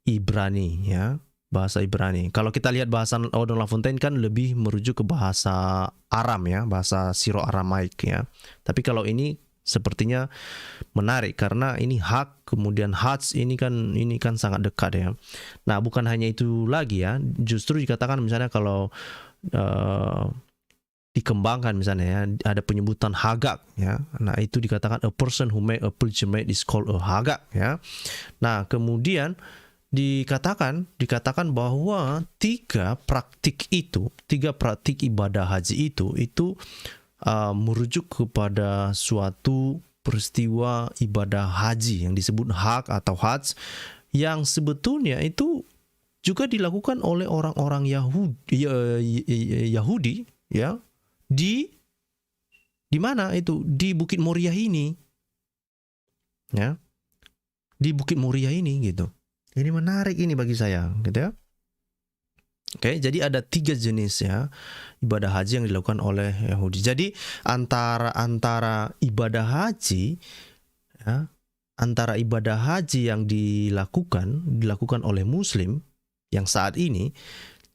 Ibrani ya, bahasa Ibrani. Kalau kita lihat bahasa Odon Lafontaine kan lebih merujuk ke bahasa Aram ya, bahasa Siro-Aramaik ya. Tapi kalau ini sepertinya menarik karena ini hak, kemudian hajj ini kan sangat dekat ya. Nah, bukan hanya itu lagi ya, justru dikatakan misalnya kalau dikembangkan misalnya ya, ada penyebutan hagak ya. Nah, itu dikatakan a person who make a pilgrimage is called a hagak ya. Nah, kemudian dikatakan bahwa tiga praktik ibadah haji itu merujuk kepada suatu peristiwa ibadah haji yang disebut hak atau hajj, yang sebetulnya itu juga dilakukan oleh orang-orang Yahudi ya, di mana itu, di Bukit Moriah ini ya, di Bukit Moriah ini gitu. Ini menarik ini bagi saya gitu ya. Oke, jadi ada 3 jenis ya ibadah haji yang dilakukan oleh Yahudi. Jadi antara ibadah haji ya, antara ibadah haji yang dilakukan oleh Muslim yang saat ini,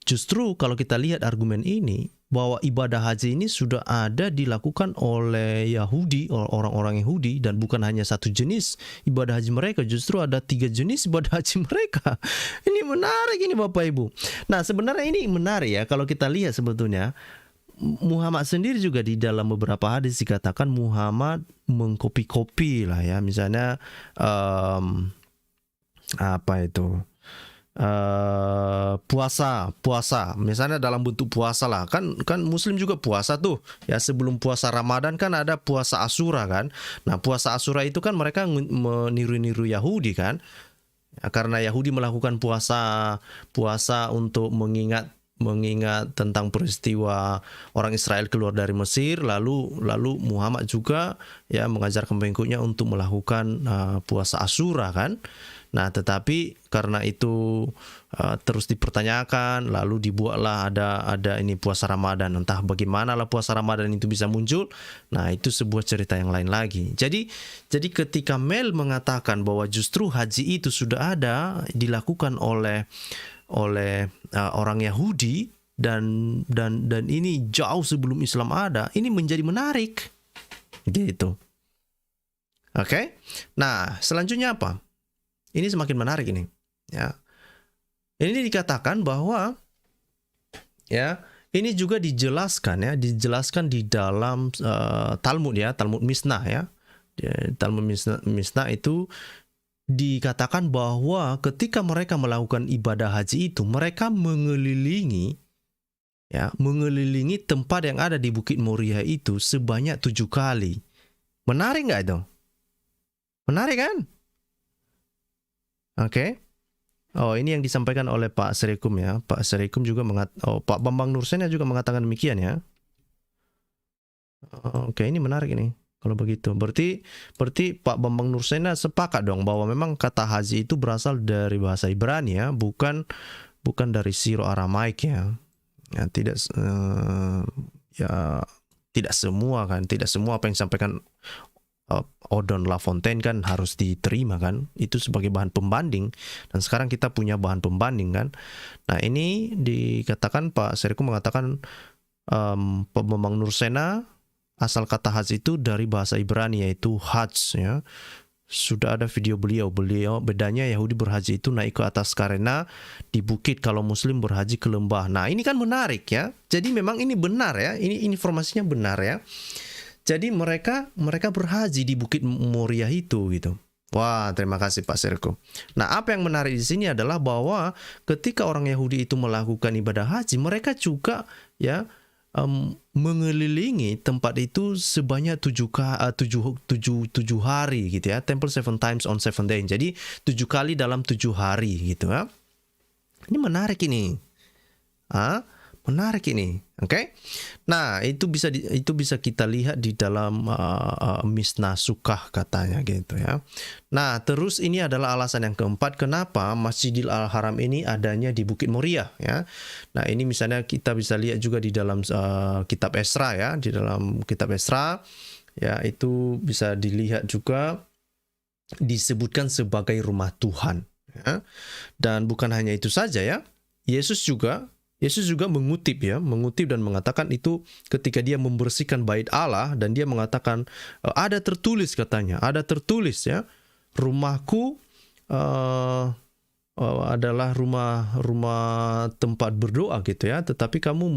justru kalau kita lihat argumen ini bahwa ibadah haji ini sudah ada dilakukan oleh Yahudi, orang-orang Yahudi, dan bukan hanya satu jenis ibadah haji mereka, justru ada 3 jenis ibadah haji mereka. Ini menarik ini Bapak Ibu. Nah, sebenarnya ini menarik ya kalau kita lihat sebetulnya Muhammad sendiri juga di dalam beberapa hadis dikatakan Muhammad mengkopi-kopi lah ya, misalnya apa itu? Puasa misalnya dalam bentuk puasa lah, kan Muslim juga puasa tuh ya, sebelum puasa Ramadan kan ada puasa Asyura kan. Nah, puasa Asyura itu kan mereka meniru Yahudi kan ya, karena Yahudi melakukan puasa untuk mengingat tentang peristiwa orang Israel keluar dari Mesir, lalu Muhammad juga ya mengajarkan pengikutnya untuk melakukan puasa Asyura kan. Nah, tetapi karena itu terus dipertanyakan, lalu dibuatlah ada ini puasa Ramadan. Entah bagaimana lah puasa Ramadan itu bisa muncul. Nah, itu sebuah cerita yang lain lagi. Jadi ketika Mel mengatakan bahwa justru haji itu sudah ada dilakukan oleh orang Yahudi dan ini jauh sebelum Islam ada, ini menjadi menarik. Gitu. Oke? Nah, selanjutnya apa? Ini semakin menarik ini, ya. Ini dikatakan bahwa, ya, ini juga dijelaskan di dalam Talmud ya, Talmud Mishnah ya. Talmud Mishnah itu dikatakan bahwa ketika mereka melakukan ibadah haji itu, mereka mengelilingi tempat yang ada di Bukit Moriah itu sebanyak 7 kali. Menarik nggak itu? Menarik kan? Oke. Oh, ini yang disampaikan oleh Pak Serikum ya. Pak Serikum juga Pak Bambang Nursena juga mengatakan demikian ya. Oke, ini menarik ini. Kalau begitu, berarti Pak Bambang Nursena sepakat dong bahwa memang kata haji itu berasal dari bahasa Ibrani ya, bukan dari Siro Aramaik ya. Ya tidak ya tidak semua apa yang disampaikan Odon Lafontaine kan harus diterima kan, itu sebagai bahan pembanding, dan sekarang kita punya bahan pembanding kan. Nah ini dikatakan Pak Serikum mengatakan Pak Bambang Nursena asal kata haji itu dari bahasa Ibrani yaitu hajj ya. Sudah ada video beliau bedanya Yahudi berhaji itu naik ke atas karena di bukit, kalau Muslim berhaji ke lembah. Nah ini kan menarik ya. Jadi memang ini benar ya, ini informasinya benar ya. Jadi mereka berhaji di Bukit Moriah itu gitu. Wah, terima kasih Pak Serko. Nah, apa yang menarik di sini adalah bahwa ketika orang Yahudi itu melakukan ibadah haji, mereka juga ya mengelilingi tempat itu sebanyak 7 hari gitu ya. Temple 7 times on 7 days. Jadi 7 kali dalam 7 hari gitu ya. Ini menarik ini. Menarik ini. Oke. Nah, itu bisa kita lihat di dalam Mishnah Sukah katanya gitu ya. Nah, terus ini adalah alasan yang keempat kenapa Masjidil Al-Haram ini adanya di Bukit Moriah ya. Nah, ini misalnya kita bisa lihat juga di dalam kitab Esra ya, di dalam kitab Esra ya, itu bisa dilihat juga disebutkan sebagai rumah Tuhan ya. Dan bukan hanya itu saja ya. Yesus juga mengutip dan mengatakan itu ketika dia membersihkan bait Allah, dan dia mengatakan ada tertulis ya, rumahku adalah rumah tempat berdoa gitu ya, tetapi kamu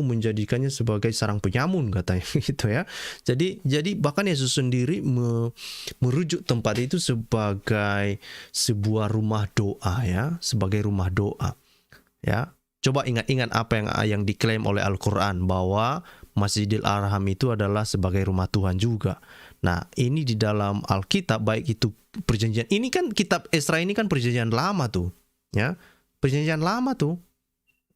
menjadikannya sebagai sarang penyamun katanya gitu ya. Jadi bahkan Yesus sendiri merujuk tempat itu sebagai sebuah rumah doa ya, sebagai rumah doa. Ya, coba ingat-ingat apa yang diklaim oleh Al-Quran bahwa Masjidil Haram itu adalah sebagai rumah Tuhan juga. Nah, ini di dalam Alkitab, baik itu perjanjian, ini kan kitab Esra ini kan perjanjian lama tuh, ya, perjanjian lama tuh,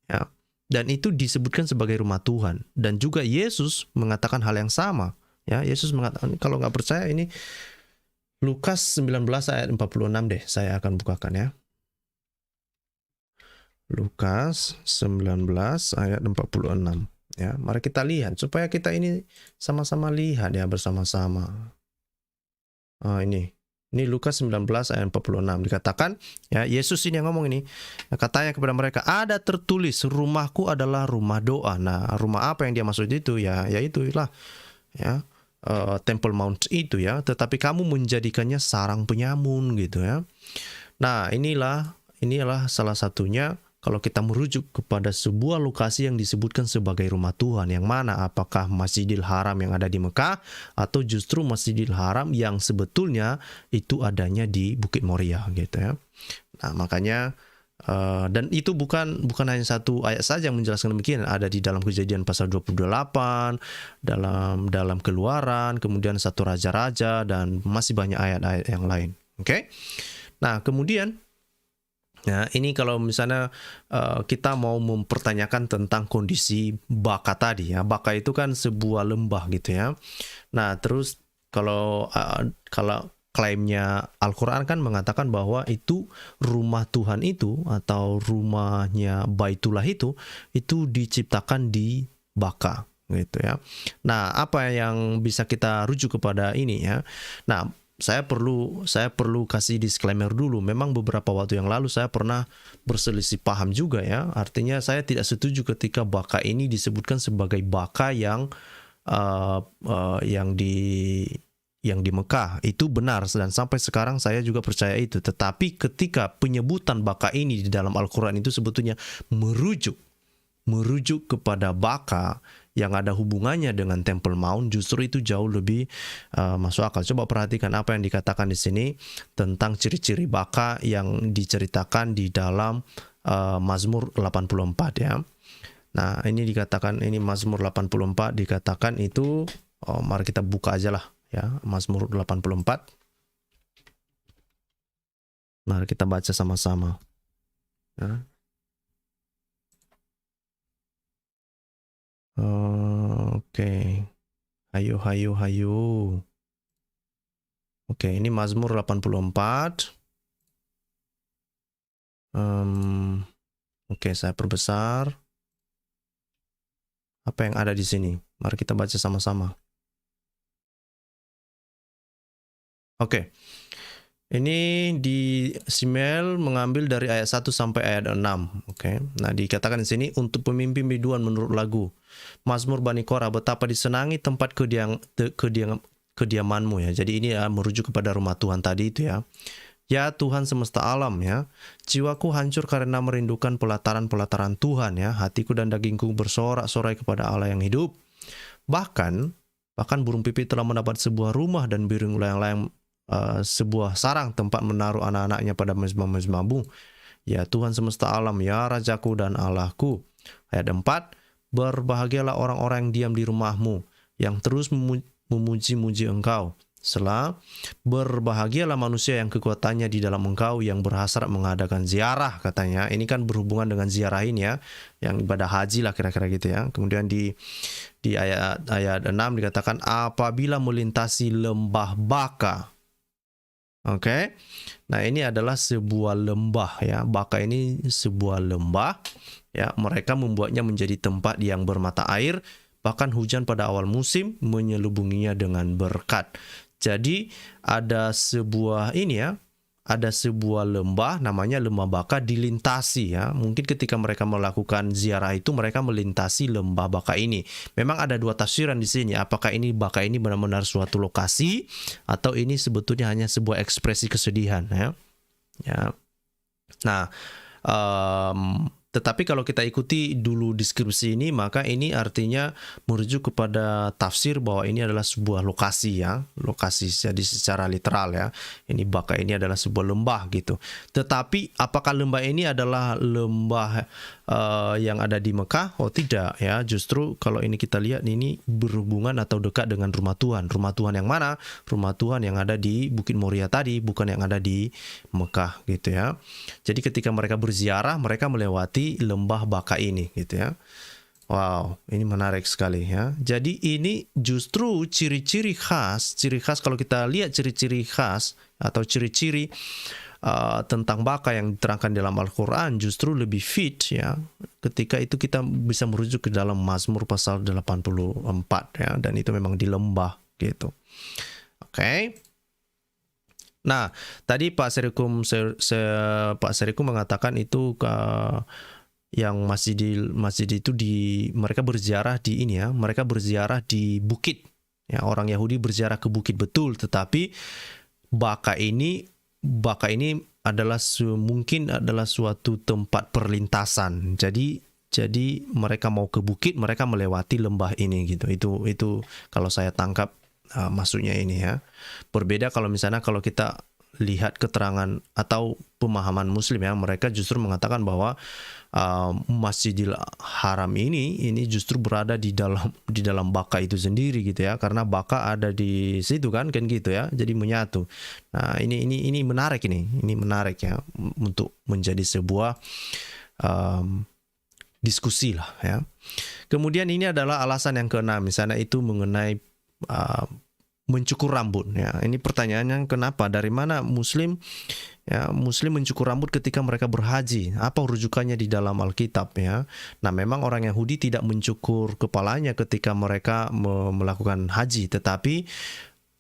ya, dan itu disebutkan sebagai rumah Tuhan. Dan juga Yesus mengatakan hal yang sama, ya. Yesus mengatakan, kalau nggak percaya ini Lukas 19 ayat 46 deh, saya akan bukakan ya. Lukas 19 ayat 46. Ya, mari kita lihat supaya kita ini sama-sama lihat ya bersama-sama. Ini Lukas 19 ayat 46 dikatakan ya, Yesus ini yang ngomong ini. Katanya kepada mereka, ada tertulis rumahku adalah rumah doa. Nah, rumah apa yang dia maksud itu ya, itulah ya, Temple Mount itu ya, tetapi kamu menjadikannya sarang penyamun gitu ya. Nah, inilah salah satunya. Kalau kita merujuk kepada sebuah lokasi yang disebutkan sebagai rumah Tuhan, yang mana apakah Masjidil Haram yang ada di Mekah atau justru Masjidil Haram yang sebetulnya itu adanya di Bukit Moriah gitu ya. Nah, makanya dan itu bukan hanya satu ayat saja yang menjelaskan demikian, ada di dalam Kejadian pasal 28, dalam Keluaran, kemudian 1 Raja-Raja, dan masih banyak ayat-ayat yang lain. Oke. Nah, kemudian nah, ini kalau misalnya kita mau mempertanyakan tentang kondisi Baka tadi ya. Baka itu kan sebuah lembah gitu ya. Nah, terus kalau klaimnya Al-Quran kan mengatakan bahwa itu rumah Tuhan itu atau rumahnya Baitullah itu diciptakan di Baka gitu ya. Nah, apa yang bisa kita rujuk kepada ini ya? Nah, saya perlu kasih disclaimer dulu. Memang beberapa waktu yang lalu saya pernah berselisih paham juga ya. Artinya saya tidak setuju ketika Baka ini disebutkan sebagai Baka yang di Mekah. Itu benar, dan sampai sekarang saya juga percaya itu. Tetapi ketika penyebutan Baka ini di dalam Al-Quran itu sebetulnya merujuk kepada Baka yang ada hubungannya dengan Temple Mount, justru itu jauh lebih masuk akal. Coba perhatikan apa yang dikatakan di sini tentang ciri-ciri Baka yang diceritakan di dalam Mazmur 84 ya. Nah, ini dikatakan, ini Mazmur 84 dikatakan itu, mari kita buka aja lah ya, Mazmur 84. Mari kita baca sama-sama. Ya. Oke. Hayo, hayo, hayo. Oke, ini Mazmur 84. Oke, saya perbesar. Apa yang ada di sini? Mari kita baca sama-sama. Oke. Ini di Simel mengambil dari ayat 1 sampai ayat 6. Oke. Nah, dikatakan di sini untuk pemimpin biduan menurut lagu. Mazmur Bani Korah, betapa disenangi tempat kediamanmu ya. Jadi ini ya merujuk kepada rumah Tuhan tadi itu ya. Ya Tuhan semesta alam ya. Jiwaku hancur karena merindukan pelataran-pelataran Tuhan ya. Hatiku dan dagingku bersorak-sorai kepada Allah yang hidup. Bahkan burung pipit telah mendapat sebuah rumah dan burung layang-layang sebuah sarang tempat menaruh anak-anaknya pada mezbah-mezbahmu. Ya Tuhan semesta alam, ya Rajaku dan Allahku. Ayat 4, berbahagialah orang-orang yang diam di rumahmu, yang terus memuji-muji engkau. Selah, berbahagialah manusia yang kekuatannya di dalam engkau, yang berhasrat mengadakan ziarah, katanya. Ini kan berhubungan dengan ziarah ini ya, yang ibadah haji lah kira-kira gitu ya. Kemudian di ayat 6 dikatakan, apabila melintasi lembah Baka. Oke. Nah, ini adalah sebuah lembah ya. Baka ini sebuah lembah ya. Mereka membuatnya menjadi tempat yang bermata air, bahkan hujan pada awal musim menyelubunginya dengan berkat. Jadi ada sebuah ini ya, ada sebuah lembah namanya lembah Baka dilintasi ya. Mungkin ketika mereka melakukan ziarah itu mereka melintasi lembah Baka ini. Memang ada dua tafsiran di sini. Apakah ini Baka ini benar-benar suatu lokasi atau ini sebetulnya hanya sebuah ekspresi kesedihan ya. Ya. Nah, tetapi kalau kita ikuti dulu deskripsi ini, maka ini artinya merujuk kepada tafsir bahwa ini adalah sebuah lokasi ya, lokasi jadi secara literal ya. Ini Baka ini adalah sebuah lembah gitu. Tetapi apakah lembah ini adalah lembah yang ada di Mekah? Oh tidak ya, justru kalau ini kita lihat ini berhubungan atau dekat dengan rumah Tuhan. Rumah Tuhan yang mana? Rumah Tuhan yang ada di Bukit Moria tadi, bukan yang ada di Mekah gitu ya. Jadi ketika mereka berziarah, mereka melewati lembah Baka ini gitu ya. Wow, ini menarik sekali ya. Jadi ini justru ciri khas kalau kita lihat ciri-ciri khas atau ciri-ciri tentang Baka yang diterangkan dalam Al-Quran justru lebih fit ya. Ketika itu kita bisa merujuk ke dalam Mazmur pasal 84 ya, dan itu memang di lembah gitu. Oke. Nah, tadi Pak Serikum mengatakan itu yang masjid itu mereka berziarah di ini ya, mereka berziarah di bukit. Ya, orang Yahudi berziarah ke bukit betul, tetapi Baka ini adalah mungkin adalah suatu tempat perlintasan. Jadi mereka mau ke bukit, mereka melewati lembah ini gitu. Itu kalau saya tangkap maksudnya ini ya. Berbeda kalau misalnya kalau kita lihat keterangan atau pemahaman Muslim ya, mereka justru mengatakan bahwa Masjidil Haram ini justru berada di dalam Baka itu sendiri gitu ya, karena Baka ada di situ kan gitu ya, jadi menyatu. Nah ini menarik ini menarik ya untuk menjadi sebuah diskusi lah ya. Kemudian ini adalah alasan yang keenam, misalnya itu mengenai mencukur rambut ya. Ini pertanyaannya kenapa? Dari mana Muslim mencukur rambut ketika mereka berhaji? Apa rujukannya di dalam Alkitab ya? Nah, memang orang Yahudi tidak mencukur kepalanya ketika mereka melakukan haji, tetapi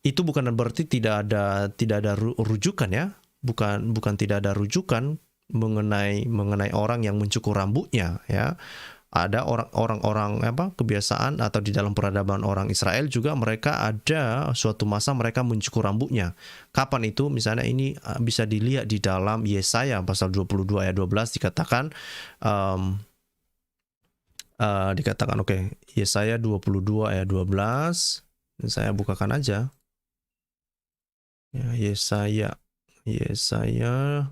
itu bukan berarti tidak ada rujukan ya. Bukan tidak ada rujukan mengenai orang yang mencukur rambutnya ya. Ada orang-orang kebiasaan atau di dalam peradaban orang Israel juga mereka ada suatu masa mereka mencukur rambutnya. Kapan itu? Misalnya ini bisa dilihat di dalam Yesaya pasal 22 ayat 12 dikatakan Yesaya 22 ayat 12. Saya bukakan aja. Ya, Yesaya 22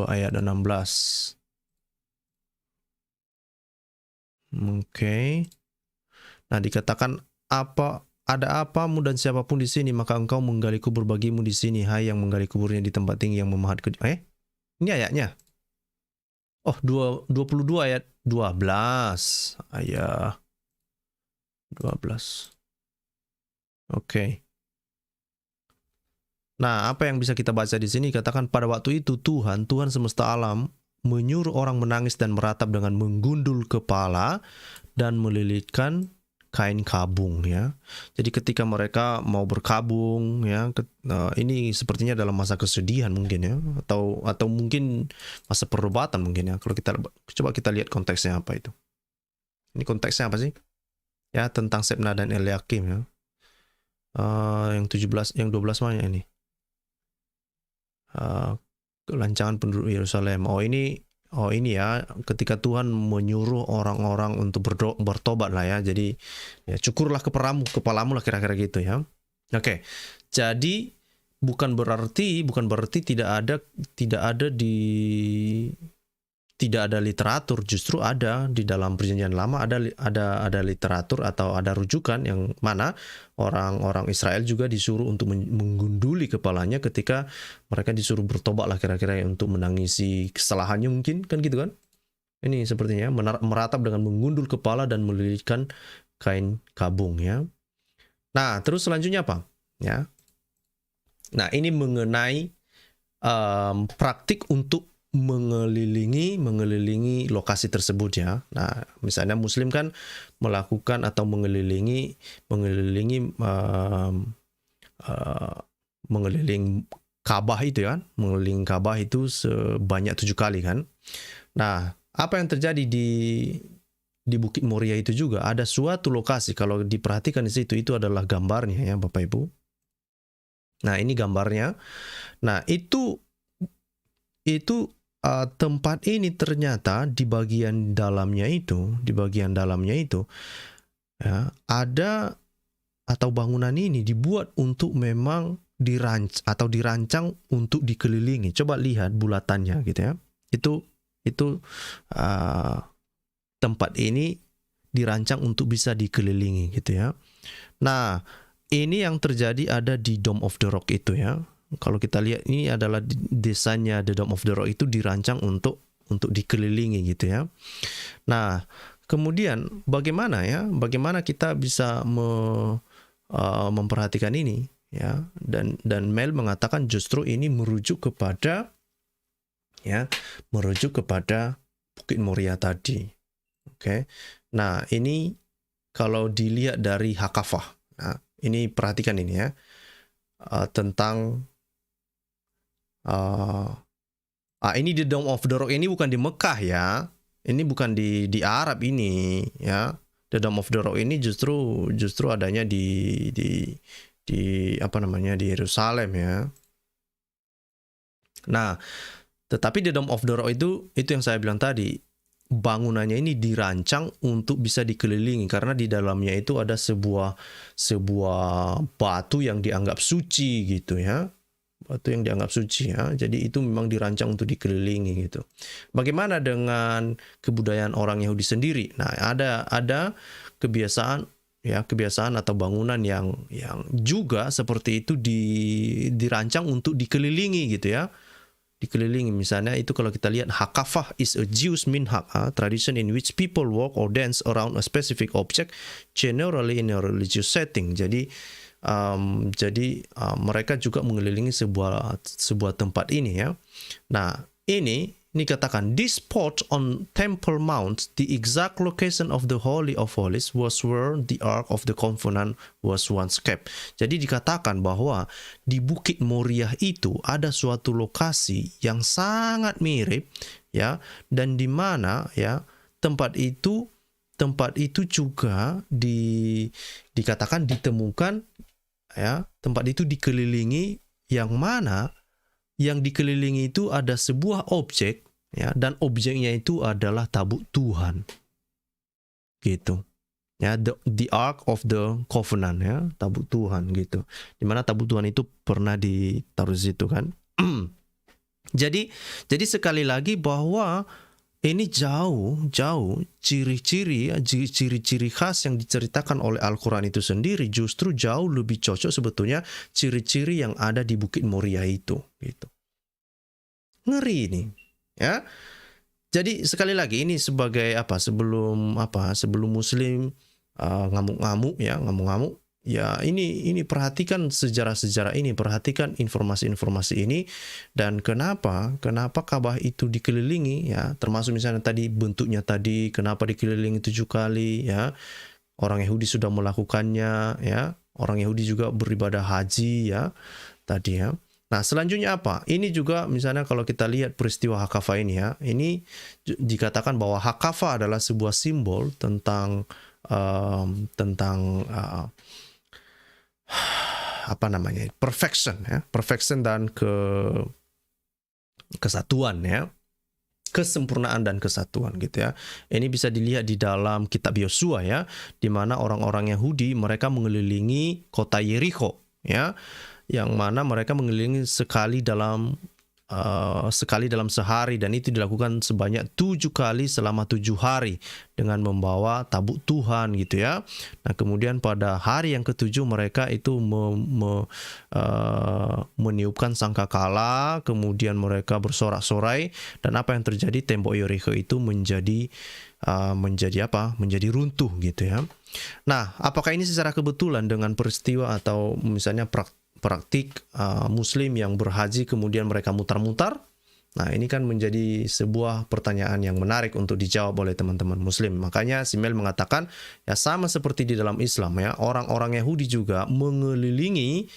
ayat 16. Oke. Nah, dikatakan ada apamu dan siapapun di sini, maka engkau menggali kubur bagimu di sini, hai yang menggali kuburnya di tempat tinggi yang memahat ini ayatnya. Oh, 22 ayat 12. Ayat 12. Oke. Nah, apa yang bisa kita baca di sini? Katakan pada waktu itu Tuhan semesta alam menyuruh orang menangis dan meratap dengan menggundul kepala dan melilitkan kain kabung, ya. Jadi ketika mereka mau berkabung, ya, ini sepertinya dalam masa kesedihan mungkin, ya, atau mungkin masa pertobatan mungkin, ya. Kalau coba kita lihat konteksnya apa itu. Ini konteksnya apa sih? Ya, tentang Sebna dan Eliakim, ya. Yang 12 mana ini? Kelancangan penduduk Yerusalem. Oh ini ya, ketika Tuhan menyuruh orang-orang untuk bertobat lah, ya. Jadi ya, cukurlah kepalamu lah, kira-kira gitu, ya. Oke. Jadi bukan berarti tidak ada literatur, justru ada di dalam Perjanjian Lama, ada literatur atau ada rujukan yang mana orang-orang Israel juga disuruh untuk menggunduli kepalanya ketika mereka disuruh bertobat lah, kira-kira, untuk menangisi kesalahannya mungkin, kan gitu kan. Ini sepertinya meratap dengan menggundul kepala dan melilitkan kain kabung, ya. Nah, terus selanjutnya apa? Ya. Nah, ini mengenai praktik untuk mengelilingi lokasi tersebut, ya. Nah, misalnya Muslim kan melakukan atau mengelilingi Ka'bah itu, kan, mengelilingi Ka'bah itu sebanyak 7 kali, kan. Nah, apa yang terjadi di Bukit Moria itu juga ada suatu lokasi, kalau diperhatikan di situ, itu adalah gambarnya, ya, Bapak Ibu. Nah, ini gambarnya. Nah, itu tempat ini ternyata di bagian dalamnya itu, ya, ada atau bangunan ini dibuat untuk memang dirancang untuk dikelilingi. Coba lihat bulatannya, gitu, ya. Itu tempat ini dirancang untuk bisa dikelilingi, gitu, ya. Nah, ini yang terjadi ada di Dome of the Rock itu, ya. Kalau kita lihat, ini adalah desainnya The Dome of the Rock, itu dirancang untuk dikelilingi, gitu, ya. Nah, kemudian bagaimana kita bisa memperhatikan ini, ya. Dan Mel mengatakan justru ini merujuk kepada Bukit Moria tadi. Oke. Nah, ini kalau dilihat dari Hakafah. Nah, ini perhatikan ini, ya. Tentang ini di Dome of the Rock ini bukan di Mekah, ya. Ini bukan di Arab ini, ya. The Dome of the Rock ini justru adanya di apa namanya, di Yerusalem, ya. Nah, tetapi the Dome of the Rock itu yang saya bilang tadi, bangunannya ini dirancang untuk bisa dikelilingi karena di dalamnya itu ada sebuah batu yang dianggap suci, gitu, ya. Batu yang dianggap suci, ya. Jadi itu memang dirancang untuk dikelilingi, gitu. Bagaimana dengan kebudayaan orang Yahudi sendiri? Nah, ada kebiasaan atau bangunan yang juga seperti itu dirancang untuk dikelilingi, gitu, ya. Dikelilingi, misalnya itu kalau kita lihat Hakafah is a Jewish minhag, tradition in which people walk or dance around a specific object, generally in a religious setting. Jadi mereka juga mengelilingi sebuah tempat ini, ya. Nah, ini katakan, this spot on Temple Mount, the exact location of the Holy of Holies was where the Ark of the Covenant was once kept. Jadi dikatakan bahwa di Bukit Moria itu ada suatu lokasi yang sangat mirip, ya, dan di mana, ya, tempat itu juga dikatakan ditemukan, ya, tempat itu dikelilingi, yang mana yang dikelilingi itu ada sebuah objek, ya, dan objeknya itu adalah tabut Tuhan, gitu, ya. The Ark of the Covenant, ya, tabut Tuhan, gitu, dimana tabut Tuhan itu pernah ditaruh di situ, kan. Jadi sekali lagi bahwa ini jauh ciri-ciri ya, ciri-ciri khas yang diceritakan oleh Al-Quran itu sendiri justru jauh lebih cocok sebetulnya ciri-ciri yang ada di Bukit Moria itu gitu. Ngeri ini ya. Jadi sekali lagi ini sebagai sebelum Muslim ngamuk-ngamuk ya, ini perhatikan sejarah-sejarah ini, perhatikan informasi-informasi ini, dan kenapa Ka'bah itu dikelilingi ya, termasuk misalnya tadi bentuknya tadi, kenapa dikelilingi 7 kali ya, orang Yahudi sudah melakukannya ya, orang Yahudi juga beribadah haji ya tadi ya. Nah selanjutnya apa? Ini juga misalnya kalau kita lihat peristiwa Hakafah ini ya, ini dikatakan bahwa Hakafah adalah sebuah simbol tentang perfection dan kesatuan ya, kesempurnaan dan kesatuan gitu ya. Ini bisa dilihat di dalam kitab Yosua ya, di mana orang-orang Yahudi mereka mengelilingi kota Yeriko ya, yang mana mereka mengelilingi sekali dalam sehari, dan itu dilakukan sebanyak 7 kali selama 7 hari dengan membawa tabut Tuhan gitu ya. Nah kemudian pada hari yang ke-7 mereka itu meniupkan sangkakala, kemudian mereka bersorak-sorai, dan apa yang terjadi, tembok Yeriko itu menjadi runtuh gitu ya. Nah apakah ini secara kebetulan dengan peristiwa atau misalnya praktik Muslim yang berhaji kemudian mereka mutar-mutar? Nah ini kan menjadi sebuah pertanyaan yang menarik untuk dijawab oleh teman-teman Muslim. Makanya Simel mengatakan ya sama seperti di dalam Islam ya, orang-orang Yahudi juga mengelilingi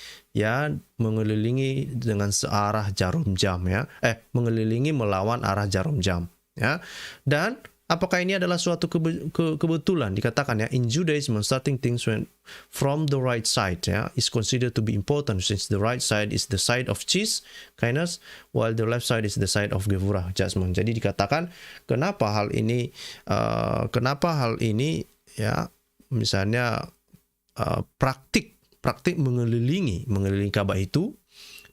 dengan searah jarum jam ya, mengelilingi melawan arah jarum jam ya. Dan apakah ini adalah suatu kebetulan? Dikatakan ya, in Judaism starting things from the right side ya is considered to be important, since the right side is the side of cheese, kindness, while the left side is the side of gevurah, judgment. Jadi dikatakan kenapa hal ini ya, misalnya praktik mengelilingi Ka'bah itu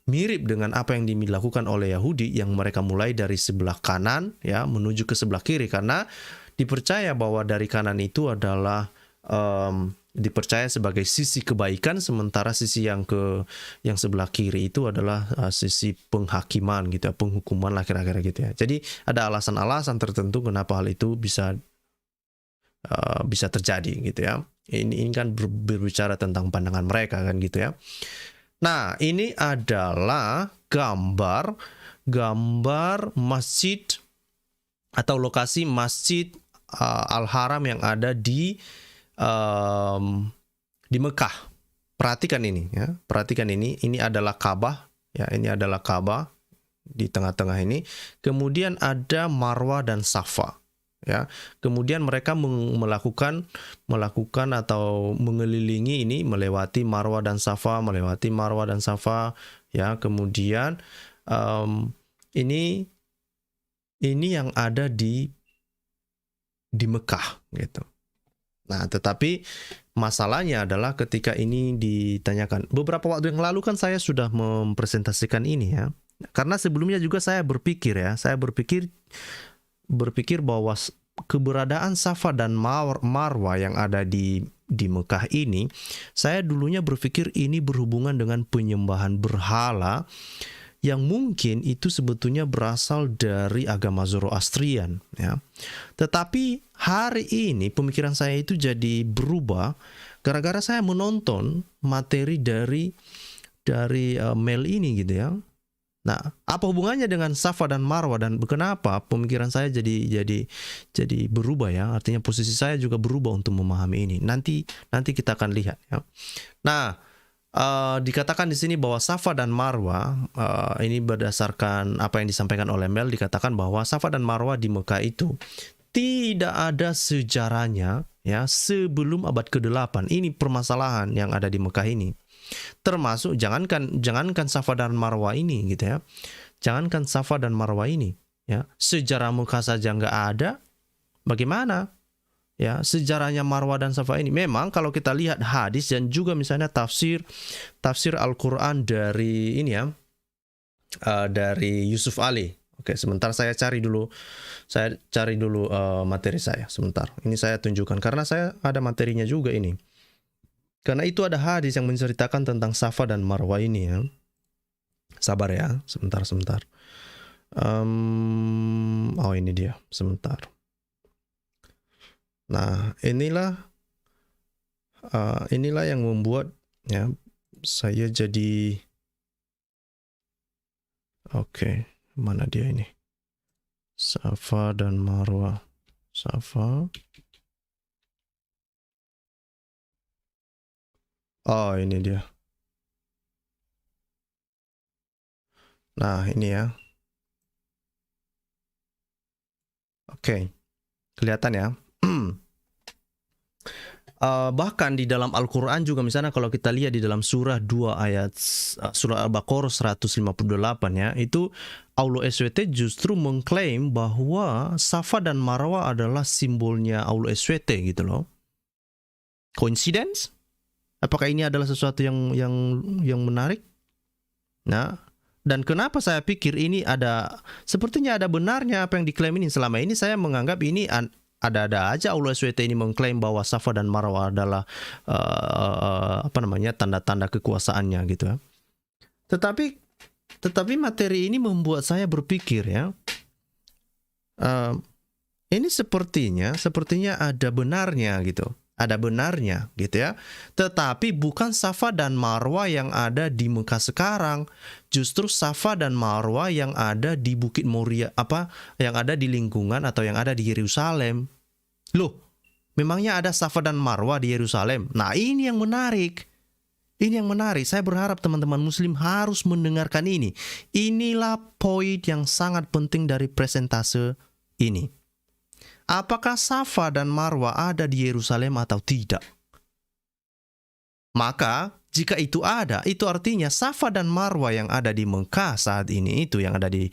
mirip dengan apa yang dilakukan oleh Yahudi, yang mereka mulai dari sebelah kanan ya menuju ke sebelah kiri, karena dipercaya bahwa dari kanan itu adalah dipercaya sebagai sisi kebaikan, sementara sisi yang sebelah kiri itu adalah sisi penghakiman gitu ya, penghukuman lah kira-kira gitu ya. Jadi ada alasan-alasan tertentu kenapa hal itu bisa terjadi gitu ya. Ini kan berbicara tentang pandangan mereka kan gitu ya. Nah, ini adalah gambar masjid atau lokasi Masjid Al-Haram yang ada di Mekah. Perhatikan ini ya, ini adalah Ka'bah ya, ini adalah Ka'bah di tengah-tengah ini. Kemudian ada Marwah dan Safa. Ya, kemudian mereka melakukan atau mengelilingi ini, melewati Marwah dan Safa ya. Kemudian ini yang ada di Mekah gitu. Nah, tetapi masalahnya adalah ketika ini ditanyakan, beberapa waktu yang lalu kan saya sudah mempresentasikan ini ya. Karena sebelumnya juga saya berpikir bahwa keberadaan Safa dan Marwah yang ada di Mekah ini, saya dulunya berpikir ini berhubungan dengan penyembahan berhala yang mungkin itu sebetulnya berasal dari agama Zoroastrian ya. Tetapi hari ini pemikiran saya itu jadi berubah gara-gara saya menonton materi dari Mel ini gitu ya. Nah, apa hubungannya dengan Safa dan Marwah, dan kenapa pemikiran saya jadi berubah ya? Artinya posisi saya juga berubah untuk memahami ini. Nanti kita akan lihat ya. Nah, dikatakan di sini bahwa Safa dan Marwah ini berdasarkan apa yang disampaikan oleh Mel, dikatakan bahwa Safa dan Marwah di Mekah itu tidak ada sejarahnya ya sebelum abad ke-8. Ini permasalahan yang ada di Mekah ini. Termasuk jangankan Safa dan Marwah ini gitu ya. Jangankan Safa dan Marwah ini ya. Sejarah Mekah saja nggak ada. Bagaimana ya sejarahnya Marwah dan Safa ini? Memang kalau kita lihat hadis dan juga misalnya tafsir Al-Quran dari ini ya, dari Yusuf Ali. Oke, sebentar saya cari dulu materi saya sebentar. Ini saya tunjukkan karena saya ada materinya juga ini. Karena itu ada hadis yang menceritakan tentang Safa dan Marwah ini ya. Sabar ya, sebentar. Oh ini dia, sebentar. Nah, inilah yang membuat ya saya jadi oke, mana dia ini? Safa dan Marwah. Safa. Oh, ini dia. Nah, ini ya. Oke. Kelihatan ya. Bahkan di dalam Al-Quran juga misalnya kalau kita lihat di dalam surah 2 ayat surah Al-Baqarah 158 ya, itu Allah SWT justru mengklaim bahwa Safa dan Marwah adalah simbolnya Allah SWT gitu loh. Coincidence? Apakah ini adalah sesuatu yang menarik? Nah, dan kenapa saya pikir ini sepertinya ada benarnya apa yang diklaim ini. Selama ini saya menganggap ini ada-ada aja Allah SWT ini mengklaim bahwa Safa dan Marwah adalah tanda-tanda kekuasaannya gitu ya. Tetapi materi ini membuat saya berpikir ya, ini sepertinya ada benarnya gitu. Ada benarnya gitu ya. Tetapi bukan Safa dan Marwah yang ada di Mekah sekarang. Justru Safa dan Marwah yang ada di Bukit Moria, yang ada di lingkungan atau yang ada di Yerusalem. Loh, memangnya ada Safa dan Marwah di Yerusalem? Nah, ini yang menarik. Ini yang menarik. Saya berharap teman-teman muslim harus mendengarkan ini. Inilah poin yang sangat penting dari presentase ini. Apakah Safa dan Marwah ada di Yerusalem atau tidak? Maka jika itu ada, itu artinya Safa dan Marwah yang ada di Mekah saat ini, itu yang ada di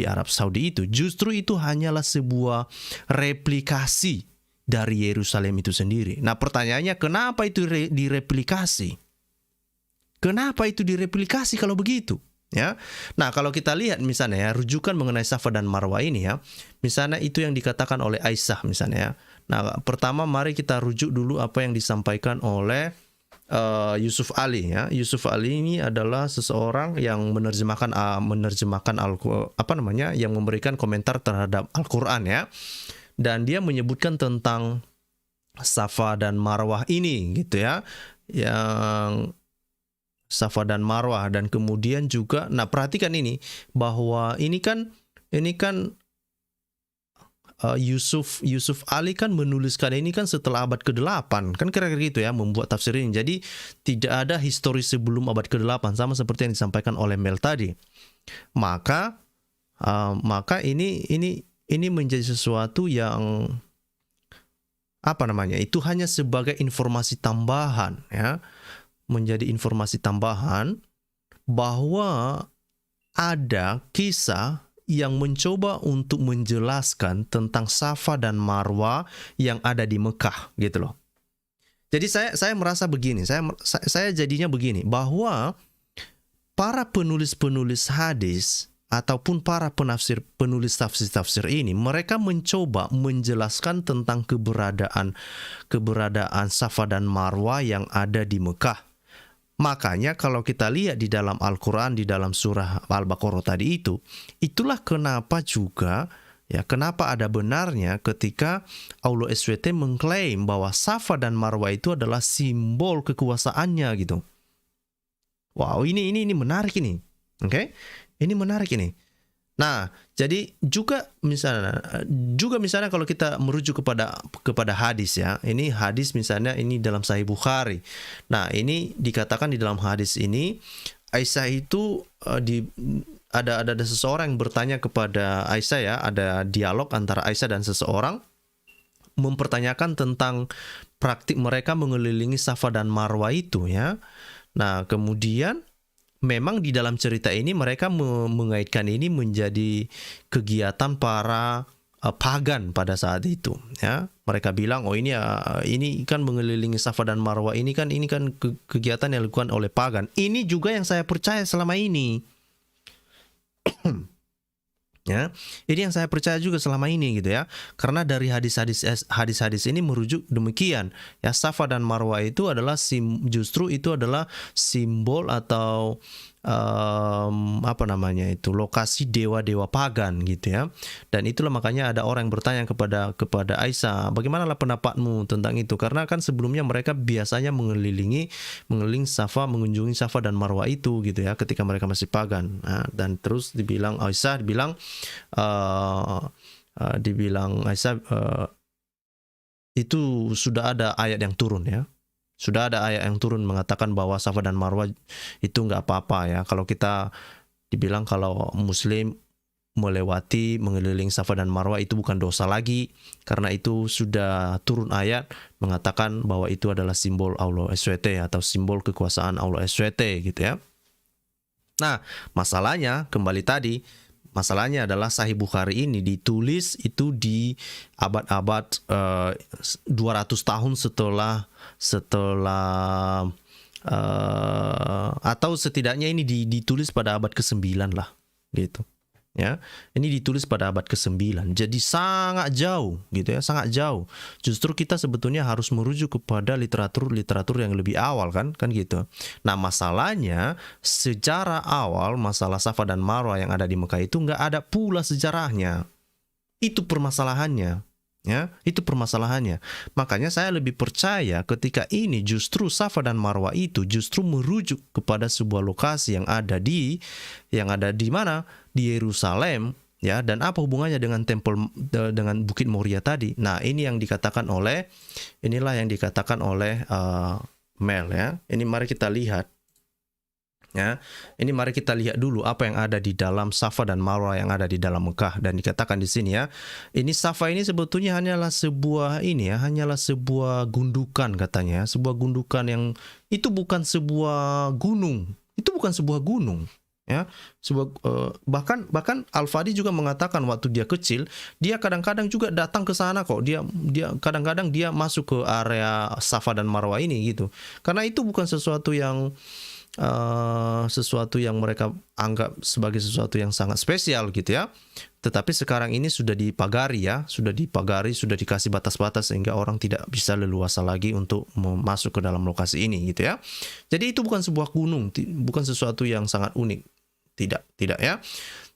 Arab Saudi itu, justru itu hanyalah sebuah replikasi dari Yerusalem itu sendiri. Nah, pertanyaannya kenapa itu direplikasi? Kenapa itu direplikasi kalau begitu? Ya. Nah, kalau kita lihat misalnya ya, rujukan mengenai Safa dan Marwah ini ya. Misalnya itu yang dikatakan oleh Aisyah misalnya ya. Nah, pertama mari kita rujuk dulu apa yang disampaikan oleh Yusuf Ali ya. Yusuf Ali ini adalah seseorang yang menerjemahkan yang memberikan komentar terhadap Al-Qur'an ya. Dan dia menyebutkan tentang Safa dan Marwah ini gitu ya. Yang Safa dan Marwah, dan kemudian juga perhatikan ini bahwa ini kan Yusuf Ali kan menuliskan ini kan setelah abad ke-8 kan kira-kira gitu ya, membuat tafsir ini. Jadi tidak ada histori sebelum abad ke-8 sama seperti yang disampaikan oleh Mel tadi. Maka ini menjadi sesuatu yang itu hanya sebagai informasi tambahan ya. Menjadi informasi tambahan bahwa ada kisah yang mencoba untuk menjelaskan tentang Safa dan Marwah yang ada di Mekah gitu loh. Jadi saya merasa begini, saya jadinya begini, bahwa para penulis hadis ataupun para penulis tafsir ini, mereka mencoba menjelaskan tentang keberadaan Safa dan Marwah yang ada di Mekah. Makanya kalau kita lihat di dalam Al-Quran, di dalam surah Al-Baqarah tadi itulah kenapa juga ya, kenapa ada benarnya ketika Allah SWT mengklaim bahwa Safa dan Marwah itu adalah simbol kekuasaannya gitu. Wow, ini menarik ini. Oke? Ini menarik ini. Nah, jadi juga misalnya kalau kita merujuk kepada hadis ya. Ini hadis misalnya ini dalam Sahih Bukhari. Nah, ini dikatakan di dalam hadis ini Aisyah itu ada seseorang yang bertanya kepada Aisyah ya, ada dialog antara Aisyah dan seseorang mempertanyakan tentang praktik mereka mengelilingi Safa dan Marwah itu ya. Nah, kemudian memang di dalam cerita ini mereka mengaitkan ini menjadi kegiatan para pagan pada saat itu ya. Mereka bilang ini kan mengelilingi Safa dan Marwah ini kan kegiatan yang dilakukan oleh pagan. Ini juga yang saya percaya selama ini. Ya, ini yang saya percaya juga selama ini gitu ya. Karena dari hadis-hadis ini merujuk demikian. Ya, Safa dan Marwah itu adalah justru itu adalah simbol atau apa namanya itu, lokasi dewa-dewa pagan gitu ya. Dan itulah makanya ada orang yang bertanya kepada Aisyah, "Bagaimanalah pendapatmu tentang itu?" Karena kan sebelumnya mereka biasanya mengunjungi Safa dan Marwah itu gitu ya, ketika mereka masih pagan. Nah, dan terus Aisyah itu sudah ada ayat yang turun ya. Sudah ada ayat yang turun mengatakan bahwa Safa dan Marwah itu nggak apa-apa ya. Kalau kita dibilang kalau Muslim mengeliling Safa dan Marwah itu bukan dosa lagi, karena itu sudah turun ayat mengatakan bahwa itu adalah simbol Allah SWT atau simbol kekuasaan Allah SWT gitu ya. Nah, masalahnya adalah Sahih Bukhari ini ditulis itu di abad-abad 200 tahun setelah atau setidaknya ini ditulis pada abad ke-9 lah gitu. Ya, ini ditulis pada abad ke-9. Jadi sangat jauh gitu ya, sangat jauh. Justru kita sebetulnya harus merujuk kepada literatur yang lebih awal kan gitu. Nah, masalahnya sejarah awal masalah Safa dan Marwah yang ada di Mekah itu nggak ada pula sejarahnya. Itu permasalahannya. Ya, itu permasalahannya. Makanya saya lebih percaya ketika ini justru Safa dan Marwah itu justru merujuk kepada sebuah lokasi yang ada di mana? Di Yerusalem ya. Dan apa hubungannya dengan dengan Bukit Moria tadi? Nah, inilah yang dikatakan oleh Mel ya. Ini mari kita lihat. Ya, ini mari kita lihat dulu apa yang ada di dalam Safa dan Marwah yang ada di dalam Mekah. Dan dikatakan di sini ya, ini Safa ini sebetulnya hanyalah sebuah gundukan katanya, sebuah gundukan yang itu bukan sebuah gunung, ya. Bahkan Al-Fadi juga mengatakan waktu dia kecil, dia kadang-kadang juga datang ke sana kok. Dia kadang-kadang dia masuk ke area Safa dan Marwah ini gitu. Karena itu bukan sesuatu yang mereka anggap sebagai sesuatu yang sangat spesial gitu ya. Tetapi sekarang ini sudah dipagari, sudah dikasih batas-batas sehingga orang tidak bisa leluasa lagi untuk masuk ke dalam lokasi ini gitu ya. Jadi itu bukan sebuah gunung, bukan sesuatu yang sangat unik. Tidak ya.